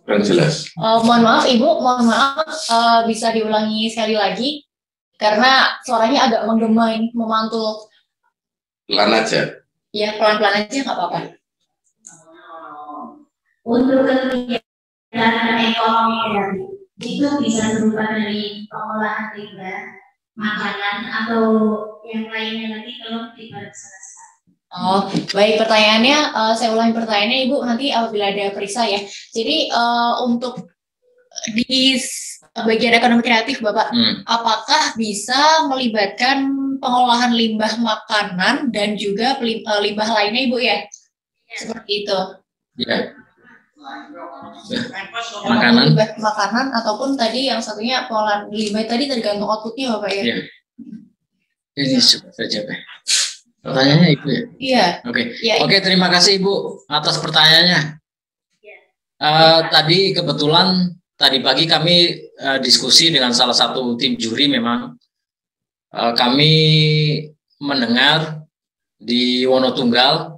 Kurang jelas. Mohon maaf Ibu, mohon maaf bisa diulangi sekali lagi karena suaranya agak menggema ini, memantul. Pelan aja. Ya, pelan-pelan aja nggak apa-apa. Untuk kegiatan ekonomi kreatif itu bisa berupa dari pengolahan limbah, makanan atau yang lainnya lagi kalau diperselesaikan. Oh, baik, pertanyaannya saya ulangi pertanyaannya Ibu nanti apabila ada periksa ya. Jadi untuk di bagian ekonomi kreatif Bapak, apakah bisa melibatkan pengolahan limbah makanan dan juga limbah lainnya Ibu ya? Seperti itu. Ya. Makanan ataupun tadi yang satunya pengolahan limbah tadi tergantung outputnya Bapak ya? Ini saja Pak. Pertanyaannya Ibu ya? Iya. Oke, terima kasih Ibu atas pertanyaannya. Tadi kebetulan tadi pagi kami diskusi dengan salah satu tim juri. Memang kami mendengar di Wonotunggal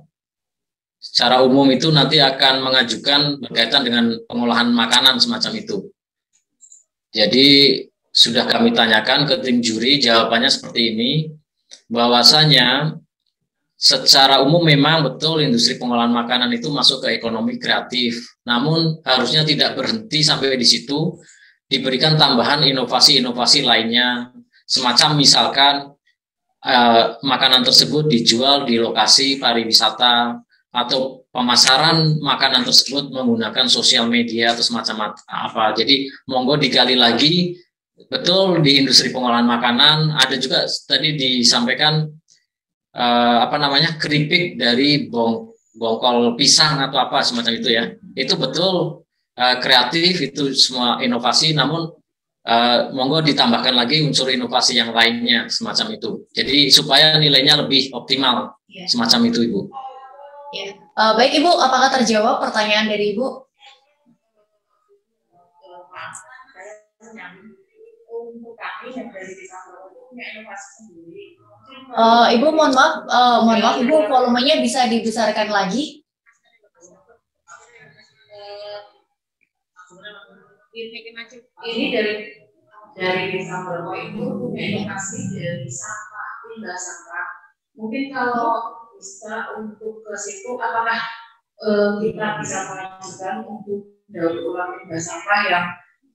secara umum itu nanti akan mengajukan berkaitan dengan pengolahan makanan semacam itu. Jadi sudah kami tanyakan ke tim juri, jawabannya seperti ini, bahwasanya secara umum memang betul industri pengolahan makanan itu masuk ke ekonomi kreatif. Namun harusnya tidak berhenti sampai di situ, diberikan tambahan inovasi-inovasi lainnya. Semacam misalkan makanan tersebut dijual di lokasi pariwisata atau pemasaran makanan tersebut menggunakan sosial media atau semacam apa. Jadi monggo digali lagi, betul di industri pengolahan makanan ada juga tadi disampaikan keripik dari bongkol pisang atau apa semacam itu ya. Itu betul kreatif, itu semua inovasi, namun monggo ditambahkan lagi unsur inovasi yang lainnya semacam itu. Jadi supaya nilainya lebih optimal semacam itu, Ibu. Ya. Baik Ibu, apakah terjawab pertanyaan dari Ibu? Untuk kami yang dari desa punya inovasi sendiri. Ibu mohon maaf Ibu, volumenya bisa dibesarkan lagi. Ini dari desa Bromo itu punya inovasi dari sampah, limbah sampah. Mungkin kalau bisa untuk ke situ, apakah kita bisa melanjutkan untuk daur ulang limbah sampah yang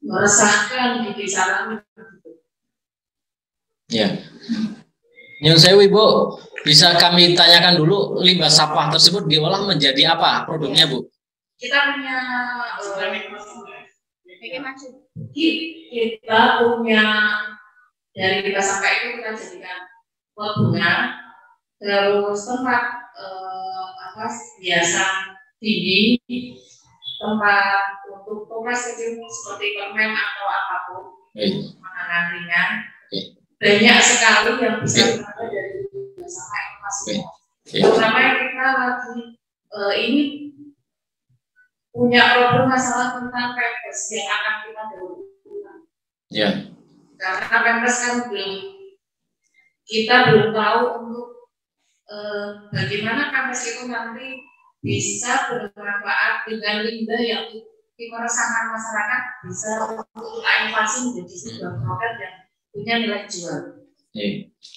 meresahkan di kisaran? Ya. Nyun sewu Ibu, bisa kami tanyakan dulu limbah sampah tersebut diolah menjadi apa produknya, Bu? Kita punya kita punya dari limbah sampah itu kita jadikan pot bunga, terus tempat hiasan tinggi, tempat untuk toples kecil seperti permen atau apapun, makanan ringan. Banyak sekali yang bisa dipakai dari limbah sampah inovasi. Terutama yang kita lagi ini punya problem masalah tentang pampers yang akan kita daur ulang. Ya. Karena pampers kan kita belum tahu untuk bagaimana pampers itu nanti bisa bermanfaat dengan limbah yang meresahkan masyarakat, bisa untuk inovasi menjadi sebuah produk yang punya nilai jual.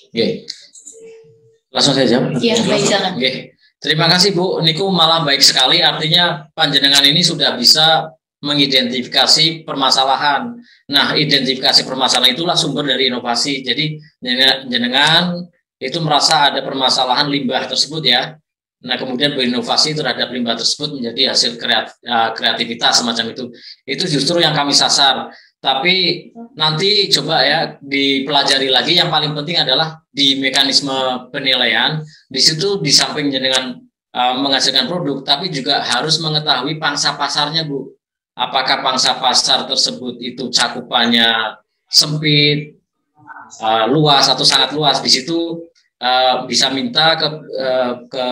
Oke. Langsung saja. Iya, baik jangan. Oke. Terima kasih Bu, niku malah baik sekali, artinya panjenengan ini sudah bisa mengidentifikasi permasalahan. Nah, identifikasi permasalahan itulah sumber dari inovasi. Jadi jenengan itu merasa ada permasalahan limbah tersebut ya. Nah, kemudian berinovasi terhadap limbah tersebut menjadi hasil kreativitas semacam itu. Itu justru yang kami sasar. Tapi nanti coba ya dipelajari lagi, yang paling penting adalah di mekanisme penilaian. Di situ di samping dengan menghasilkan produk, tapi juga harus mengetahui pangsa pasarnya, Bu. Apakah pangsa pasar tersebut itu cakupannya sempit, luas atau sangat luas. Di situ bisa minta ke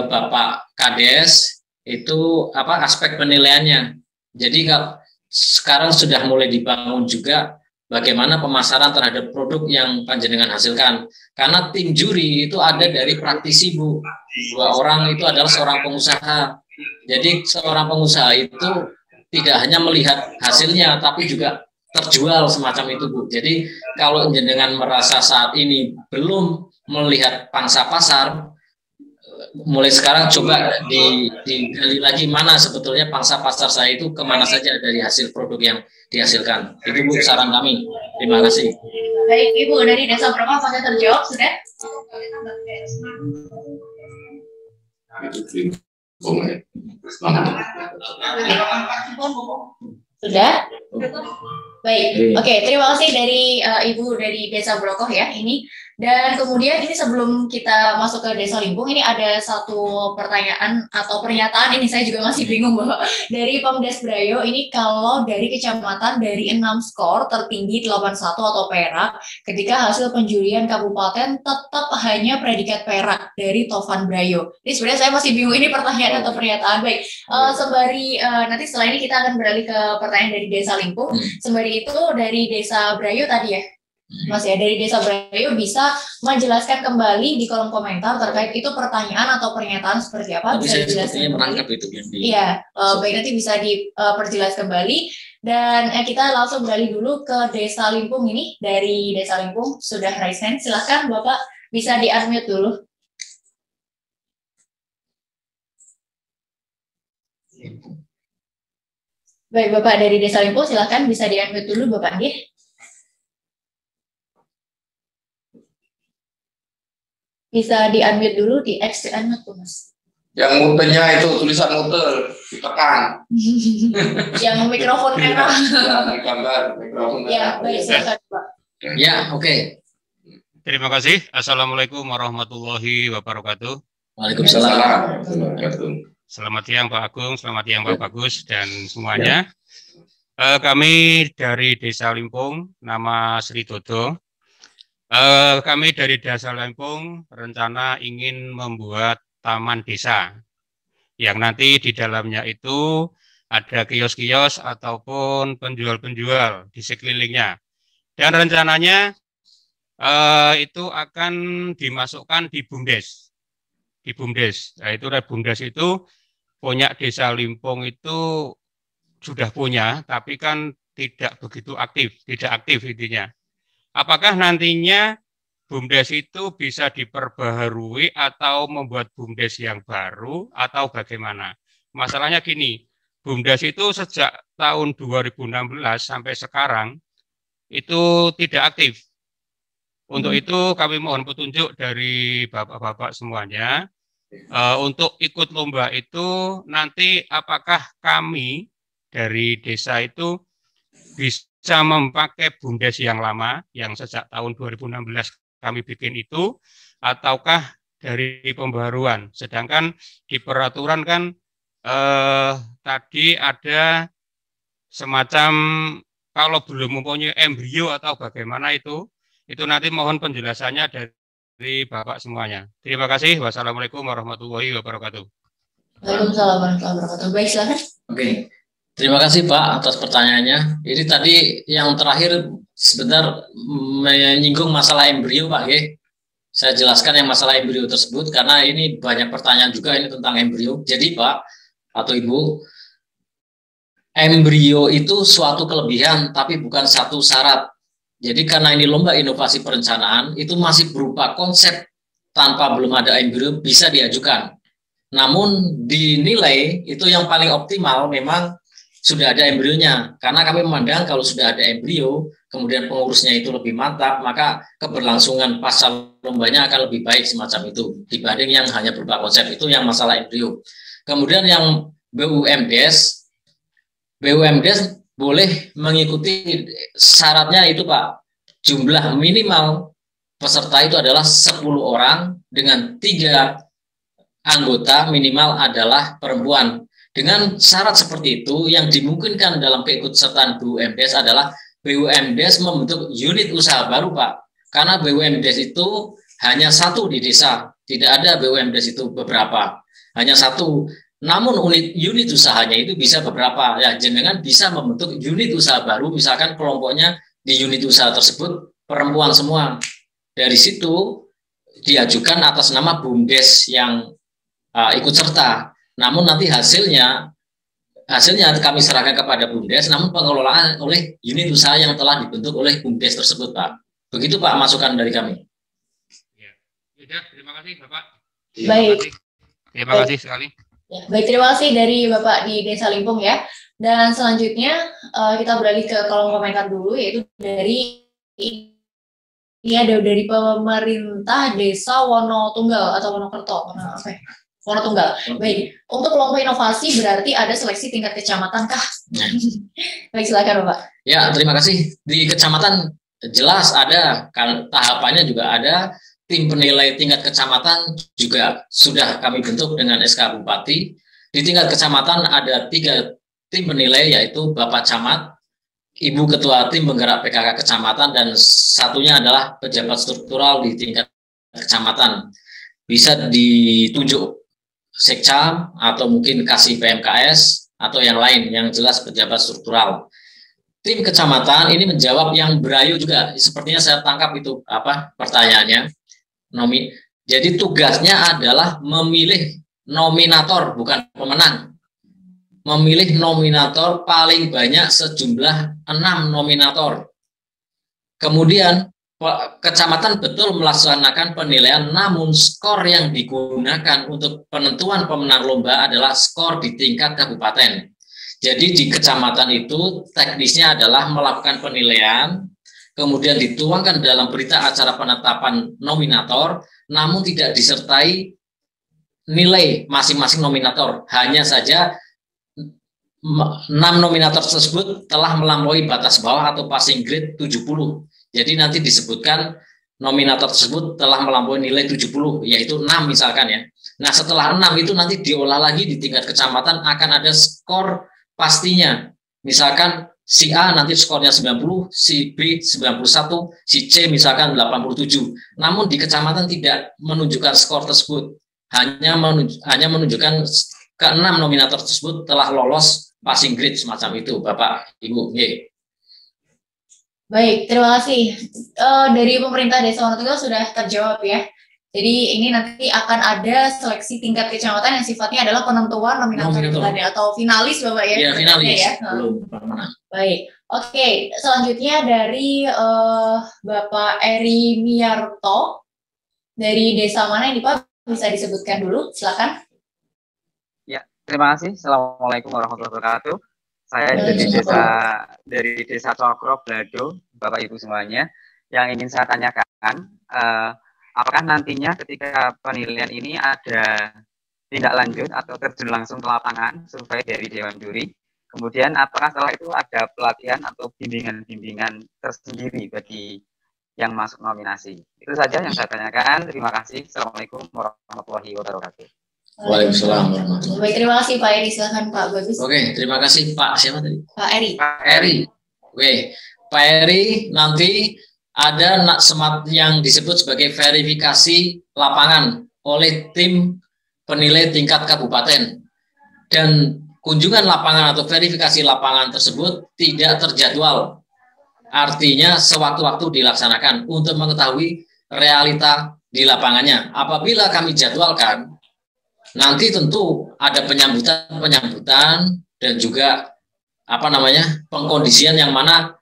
Bapak Kades itu aspek penilaiannya. Jadi kalau sekarang sudah mulai dibangun juga bagaimana pemasaran terhadap produk yang panjenengan hasilkan. Karena tim juri itu ada dari praktisi, Bu. 2 orang itu adalah seorang pengusaha. Jadi seorang pengusaha itu tidak hanya melihat hasilnya, tapi juga terjual semacam itu, Bu. Jadi kalau jenengan merasa saat ini belum melihat pangsa pasar, mulai sekarang coba digali lagi mana sebetulnya pangsa pasar saya itu, kemana saja dari hasil produk yang dihasilkan. Itu Bu saran kami. Terima kasih. Baik Ibu, dari Desa Bromo apakah terjawab sudah? Sudah? Baik. Oke, terima kasih dari Ibu dari Desa Brokoh ya ini. Dan kemudian ini sebelum kita masuk ke Desa Limpung, ini ada satu pertanyaan atau pernyataan, ini saya juga masih bingung bahwa dari Pemdes Brayo ini kalau dari kecamatan dari 6 skor tertinggi 81 atau perak, ketika hasil penjurian kabupaten tetap hanya predikat perak dari Tovan Brayo. Ini sebenarnya saya masih bingung ini pertanyaan atau pernyataan. Baik, sembari nanti setelah ini kita akan beralih ke pertanyaan dari Desa Limpung. Sembari itu dari Desa Brayo tadi ya, Mas ya, dari Desa Brayo bisa menjelaskan kembali di kolom komentar terkait itu pertanyaan atau pernyataan seperti apa, bisa dijelaskan kembali. Iya, baik, nanti bisa diperjelas kembali. Dan kita langsung beralih dulu ke Desa Limpung ini. Dari Desa Limpung sudah raise hand, silahkan Bapak bisa di-unmute dulu. Baik, Bapak dari Desa Limpung, silahkan bisa di-unmute dulu, Bapak Nggih. Bisa di-unmute dulu, di-X di-unmute tuh, Mas. Yang mutenya itu tulisan mute, ditekan. Yang mikrofon merah. Ya, gambar mikrofon merah. Ya, baik, silakan, Pak. Ya, oke. Terima kasih. Assalamualaikum warahmatullahi wabarakatuh. Waalaikumsalam. Selamat siang Pak Agung, selamat siang Pak Bagus dan semuanya. Kami dari Desa Limpung, nama Sri Dodo. Kami dari Desa Limpung rencana ingin membuat taman desa yang nanti di dalamnya itu ada kios-kios ataupun penjual-penjual di sekelilingnya. Dan rencananya itu akan dimasukkan di BUMDes. Di BUMDes. Nah, itu BUMDes itu punya Desa Limpung itu sudah punya, tapi kan tidak begitu aktif, tidak aktif intinya. Apakah nantinya BUMDes itu bisa diperbaharui atau membuat BUMDes yang baru atau bagaimana? Masalahnya gini, BUMDes itu sejak tahun 2016 sampai sekarang itu tidak aktif. Untuk itu kami mohon petunjuk dari bapak-bapak semuanya untuk ikut lomba itu nanti apakah kami dari desa itu bisa memakai BUMDes yang lama yang sejak tahun 2016 kami bikin itu ataukah dari pembaruan. Sedangkan di peraturan kan tadi ada semacam kalau belum mempunyai embrio atau bagaimana itu nanti mohon penjelasannya dari Bapak semuanya. Terima kasih. Wassalamualaikum warahmatullahi wabarakatuh. Waalaikumsalam warahmatullahi wabarakatuh. Baik, silakan. Oke. Terima kasih Pak atas pertanyaannya. Ini tadi yang terakhir sebentar menyinggung masalah embrio Pak. Saya jelaskan yang masalah embrio tersebut karena ini banyak pertanyaan juga ini tentang embrio. Jadi Pak atau Ibu, embrio itu suatu kelebihan tapi bukan satu syarat. Jadi karena ini lomba inovasi perencanaan itu masih berupa konsep tanpa belum ada embrio bisa diajukan. Namun dinilai itu yang paling optimal memang sudah ada embrionya. Karena kami memandang kalau sudah ada embrio, kemudian pengurusnya itu lebih mantap, maka keberlangsungan pasca lombanya akan lebih baik semacam itu dibanding yang hanya berupa konsep itu yang masalah embrio. Kemudian yang BUMDes boleh mengikuti syaratnya itu Pak, jumlah minimal peserta itu adalah 10 orang dengan 3 anggota minimal adalah perempuan. Dengan syarat seperti itu yang dimungkinkan dalam keikutsertaan BUMDes adalah BUMDes membentuk unit usaha baru Pak, karena BUMDes itu hanya satu di desa, tidak ada BUMDes itu beberapa, hanya satu. Namun unit usahanya itu bisa beberapa. Ya, jenengan bisa membentuk unit usaha baru, misalkan kelompoknya di unit usaha tersebut perempuan semua. Dari situ diajukan atas nama BUMDes yang ikut serta. Namun nanti hasilnya kami serahkan kepada BUMDes, namun pengelolaan oleh unit usaha yang telah dibentuk oleh BUMDes tersebut Pak. Begitu Pak masukan dari kami. Ya, terima kasih Bapak. Baik. Terima kasih sekali. Ya, baik, terima kasih dari Bapak di Desa Limpung ya. Dan selanjutnya kita beralih ke kolom komentar dulu, yaitu dari ini ada dari pemerintah Desa Wonotunggal atau Wonokerto, Wonotunggal. Baik, untuk lomba inovasi berarti ada seleksi tingkat kecamatan kah? Baik, silakan Bapak. Ya, terima kasih. Di kecamatan jelas ada, kan tahapannya juga ada. Tim penilai tingkat kecamatan juga sudah kami bentuk dengan SK Bupati. Di tingkat kecamatan ada 3 tim penilai, yaitu Bapak Camat, Ibu Ketua Tim Penggerak PKK Kecamatan, dan satunya adalah pejabat struktural di tingkat kecamatan. Bisa ditunjuk Sekcam atau mungkin kasih PMKS atau yang lain, yang jelas pejabat struktural. Tim kecamatan ini menjawab yang berayu juga, sepertinya saya tangkap itu pertanyaannya. Jadi tugasnya adalah memilih nominator, bukan pemenang. Memilih nominator paling banyak sejumlah 6 nominator. Kemudian kecamatan betul melaksanakan penilaian, namun skor yang digunakan untuk penentuan pemenang lomba adalah skor di tingkat kabupaten. Jadi di kecamatan itu teknisnya adalah melakukan penilaian, kemudian dituangkan dalam berita acara penetapan nominator, namun tidak disertai nilai masing-masing nominator. Hanya saja 6 nominator tersebut telah melampaui batas bawah atau passing grade 70. Jadi nanti disebutkan nominator tersebut telah melampaui nilai 70, yaitu 6 misalkan ya. Nah setelah 6 itu nanti diolah lagi di tingkat kecamatan, akan ada skor pastinya. Misalkan si A nanti skornya 90, si B 91, si C misalkan 87. Namun di kecamatan tidak menunjukkan skor tersebut. Hanya menunjukkan ke-6 nominator tersebut telah lolos passing grade semacam itu, Bapak, Ibu. Baik, terima kasih. Dari pemerintah Desa Wonotegal sudah terjawab ya. Jadi ini nanti akan ada seleksi tingkat kecamatan yang sifatnya adalah penentuan nominator tadi atau finalis, Bapak ya? Iya, finalis. Ya? Belum. Baik, oke. Selanjutnya dari Bapak Eri Miarto dari desa mana ini Pak? Bisa disebutkan dulu, silakan. Ya, terima kasih. Assalamualaikum warahmatullahi wabarakatuh. Saya dari desa Cokro, Blado, Bapak Ibu semuanya. Yang ingin saya tanyakan, apakah nantinya ketika penilaian ini ada tindak lanjut atau terjun langsung ke lapangan survei dari Dewan Juri? Kemudian apakah setelah itu ada pelatihan atau bimbingan-bimbingan tersendiri bagi yang masuk nominasi? Itu saja yang saya tanyakan. Terima kasih. Assalamualaikum warahmatullahi wabarakatuh. Waalaikumsalam warahmatullahi wabarakatuh. Baik, terima kasih Pak Eri. Silakan Pak Bagus. Oke, terima kasih Pak. Siapa tadi? Pak Eri. Pak Eri. Oke, Pak Eri nanti ada semat yang disebut sebagai verifikasi lapangan oleh tim penilai tingkat kabupaten, dan kunjungan lapangan atau verifikasi lapangan tersebut tidak terjadwal, artinya sewaktu-waktu dilaksanakan untuk mengetahui realita di lapangannya. Apabila kami jadwalkan, nanti tentu ada penyambutan dan juga pengkondisian yang mana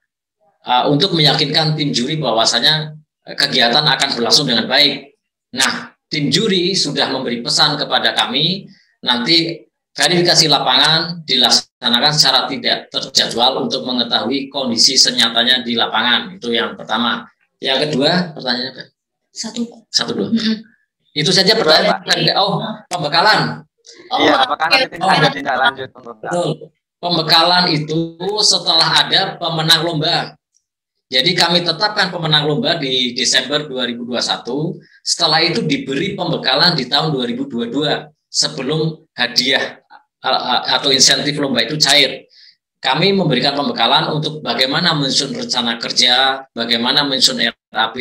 untuk meyakinkan tim juri bahwasanya kegiatan akan berlangsung dengan baik. Nah, tim juri sudah memberi pesan kepada kami, nanti verifikasi lapangan dilaksanakan secara tidak terjadwal untuk mengetahui kondisi senyatanya di lapangan. Itu yang pertama. Yang kedua, pertanyaannya satu dua. Itu saja pertanyaan. Oh, pembekalan. Iya, apakah nanti ada tindak lanjut? Betul. Pembekalan itu setelah ada pemenang lomba. Jadi kami tetapkan pemenang lomba di Desember 2021. Setelah itu diberi pembekalan di tahun 2022 sebelum hadiah atau insentif lomba itu cair. Kami memberikan pembekalan untuk bagaimana menyusun rencana kerja, bagaimana menyusun RAP,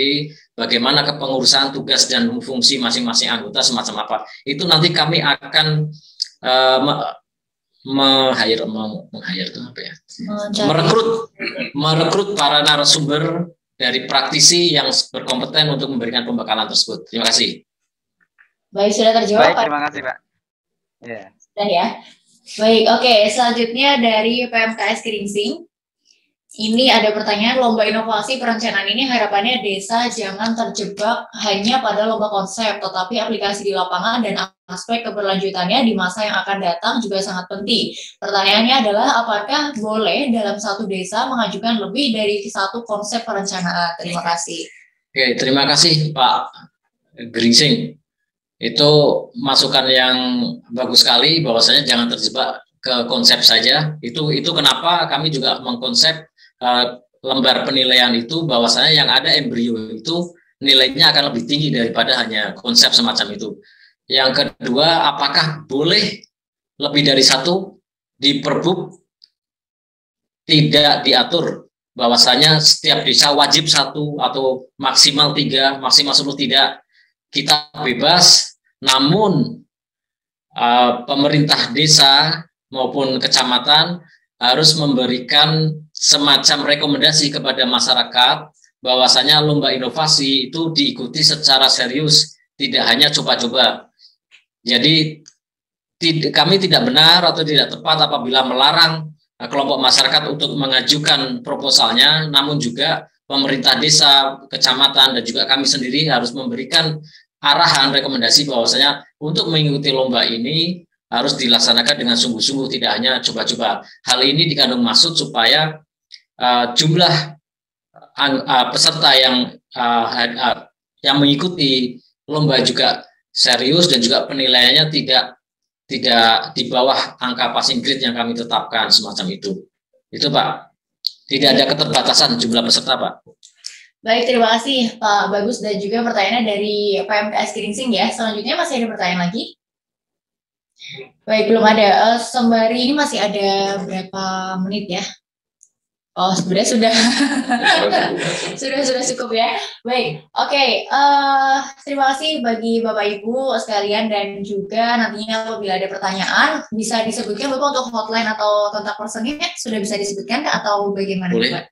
bagaimana kepengurusan tugas dan fungsi masing-masing anggota semacam apa. Itu nanti kami akan merekrut para narasumber dari praktisi yang berkompeten untuk memberikan pembekalan tersebut. Terima kasih. Baik, sudah terjawab. Baik, terima kasih Pak. Yeah. Sudah ya. Baik, oke. Selanjutnya dari PMKS Keringsing. Ini ada pertanyaan, lomba inovasi perencanaan ini harapannya desa jangan terjebak hanya pada lomba konsep, tetapi aplikasi di lapangan dan aspek keberlanjutannya di masa yang akan datang juga sangat penting. Pertanyaannya adalah, apakah boleh dalam satu desa mengajukan lebih dari satu konsep perencanaan? Terima kasih. Oke, terima kasih Pak Geringsing. Itu masukan yang bagus sekali, bahwasanya jangan terjebak ke konsep saja. Itu kenapa kami juga mengkonsep lembar penilaian itu, bahwasanya yang ada embrio itu nilainya akan lebih tinggi daripada hanya konsep semacam itu. Yang kedua, apakah boleh lebih dari satu? Di Perbuk tidak diatur bahwasanya setiap desa wajib satu atau maksimal 3, maksimal 10 tidak. Kita bebas, namun pemerintah desa maupun kecamatan harus memberikan semacam rekomendasi kepada masyarakat bahwasanya lomba inovasi itu diikuti secara serius, tidak hanya coba-coba. Jadi kami tidak benar atau tidak tepat apabila melarang kelompok masyarakat untuk mengajukan proposalnya, namun juga pemerintah desa, kecamatan, dan juga kami sendiri harus memberikan arahan, rekomendasi bahwasanya untuk mengikuti lomba ini harus dilaksanakan dengan sungguh-sungguh, tidak hanya coba-coba. Hal ini dikandung maksud supaya jumlah peserta yang mengikuti lomba juga serius dan juga penilaiannya tidak di bawah angka passing grade yang kami tetapkan, semacam itu. Itu Pak. Tidak ada keterbatasan jumlah peserta Pak. Baik, terima kasih Pak Bagus, dan juga pertanyaan dari PMKS Keringsing ya. Selanjutnya masih ada pertanyaan lagi? Baik, belum ada. Sembari ini masih ada berapa menit ya? Oh, sebenarnya sudah sudah cukup ya. Baik, oke. Terima kasih bagi Bapak Ibu sekalian, dan juga nantinya apabila ada pertanyaan bisa disebutkan Bapak untuk hotline atau kontak personnya sudah bisa disebutkan atau bagaimana? Boleh. Pak?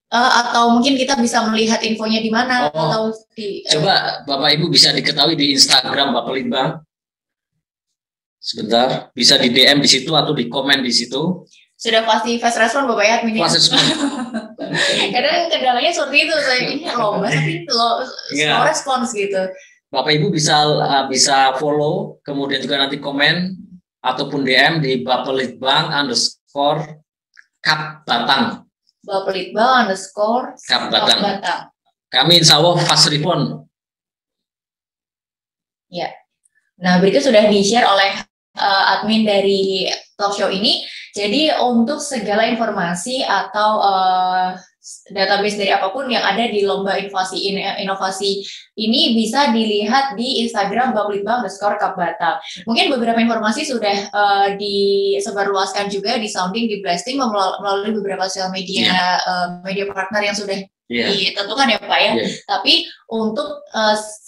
Atau mungkin kita bisa melihat infonya di mana atau di coba Bapak Ibu bisa diketahui di Instagram Bapak Litbang. Sebentar, bisa di DM di situ atau di komen di situ. Sudah pasti fast respon Bapak ya, admin. Fast respon. Kadang kendalanya seperti itu, saya ini lomba tapi slow respons gitu. Bapak Ibu bisa follow, kemudian juga nanti komen ataupun DM di @bapelitbang_Kap_Batang. Bapelitbang_Kap_Batang. Kami insya Allah fast respon. Ya. Nah, berikut sudah di-share oleh admin dari talk show ini. Jadi untuk segala informasi atau database dari apapun yang ada di lomba inovasi ini bisa dilihat di Instagram bapelitbang_Kap_Batang. Mungkin beberapa informasi sudah disebarluaskan juga, di sounding, di blasting melalui beberapa sosial media media partner yang sudah ditentukan ya Pak ya. Tapi untuk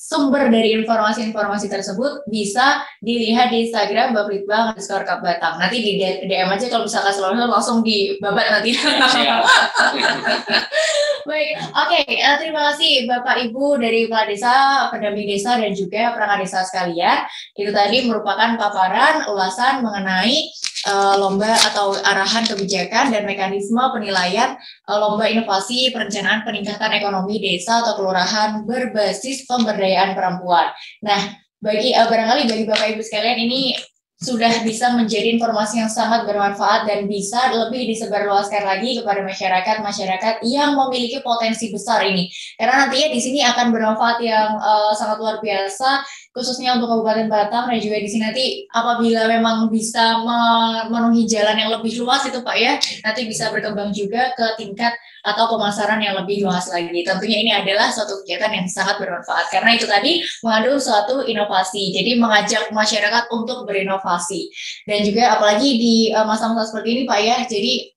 sumber dari informasi-informasi tersebut bisa dilihat di Instagram bapelitbang_Kap_Batang. Nanti di DM aja kalau misalkan selalu langsung dibabat nanti. Baik, oke. Terima kasih Bapak Ibu dari Kepala Desa, pendamping desa, dan juga perangkat desa sekalian. Itu tadi merupakan paparan ulasan mengenai lomba atau arahan kebijakan dan mekanisme penilaian lomba inovasi perencanaan peningkatan ekonomi desa atau kelurahan berbasis pemberdayaan perempuan. Nah, barangkali bagi Bapak Ibu sekalian ini sudah bisa menjadi informasi yang sangat bermanfaat dan bisa lebih disebarluaskan lagi kepada masyarakat yang memiliki potensi besar ini. Karena nantinya di sini akan bermanfaat yang sangat luar biasa, khususnya untuk Kabupaten Batang, dan juga di sini nanti apabila memang bisa memenuhi jalan yang lebih luas itu Pak ya, nanti bisa berkembang juga ke tingkat atau pemasaran yang lebih luas lagi. Tentunya ini adalah suatu kegiatan yang sangat bermanfaat karena itu tadi mengandung suatu inovasi. Jadi mengajak masyarakat untuk berinovasi. Dan juga apalagi di masa-masa seperti ini Pak ya, jadi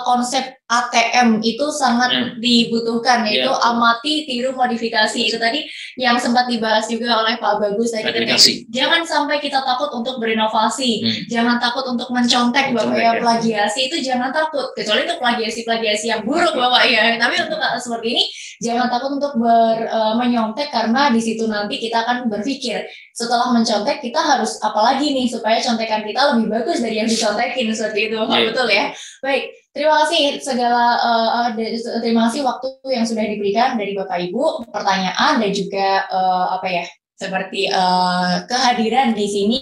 konsep ATM itu sangat dibutuhkan, yaitu amati, tiru, modifikasi. Itu tadi yang sempat dibahas juga oleh Pak Bagus tadi. Jangan sampai kita takut untuk berinovasi, jangan takut untuk mencontek Bapak ya, plagiasi itu jangan takut, kecuali untuk plagiasi yang buruk Bapak ya. Tapi untuk seperti ini jangan takut untuk menyontek, karena di situ nanti kita akan berpikir setelah mencontek kita harus apalagi nih supaya contekan kita lebih bagus dari yang dicontekin, seperti itu. Betul ya. Baik, terima kasih terima kasih waktu yang sudah diberikan dari Bapak Ibu, pertanyaan dan juga seperti kehadiran di sini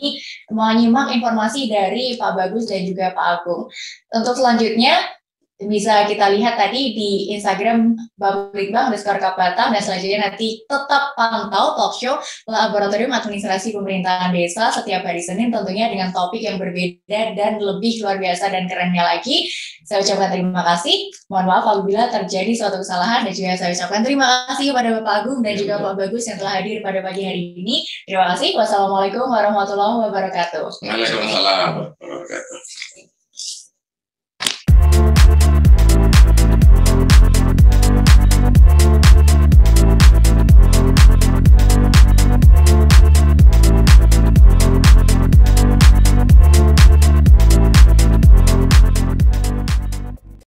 menyimak informasi dari Pak Bagus dan juga Pak Agung. Untuk selanjutnya bisa kita lihat tadi di Instagram bapelitbang_Kap_Batang, dan selanjutnya nanti tetap pantau talk show Laboratorium Administrasi Pemerintahan Desa setiap hari Senin, tentunya dengan topik yang berbeda dan lebih luar biasa dan kerennya lagi. Saya ucapkan terima kasih. Mohon maaf apabila terjadi suatu kesalahan, dan juga saya ucapkan terima kasih kepada Bapak Agung dan juga Pak Bagus yang telah hadir pada pagi hari ini. Terima kasih. Wassalamualaikum warahmatullahi wabarakatuh. Waalaikumsalam warahmatullahi wabarakatuh.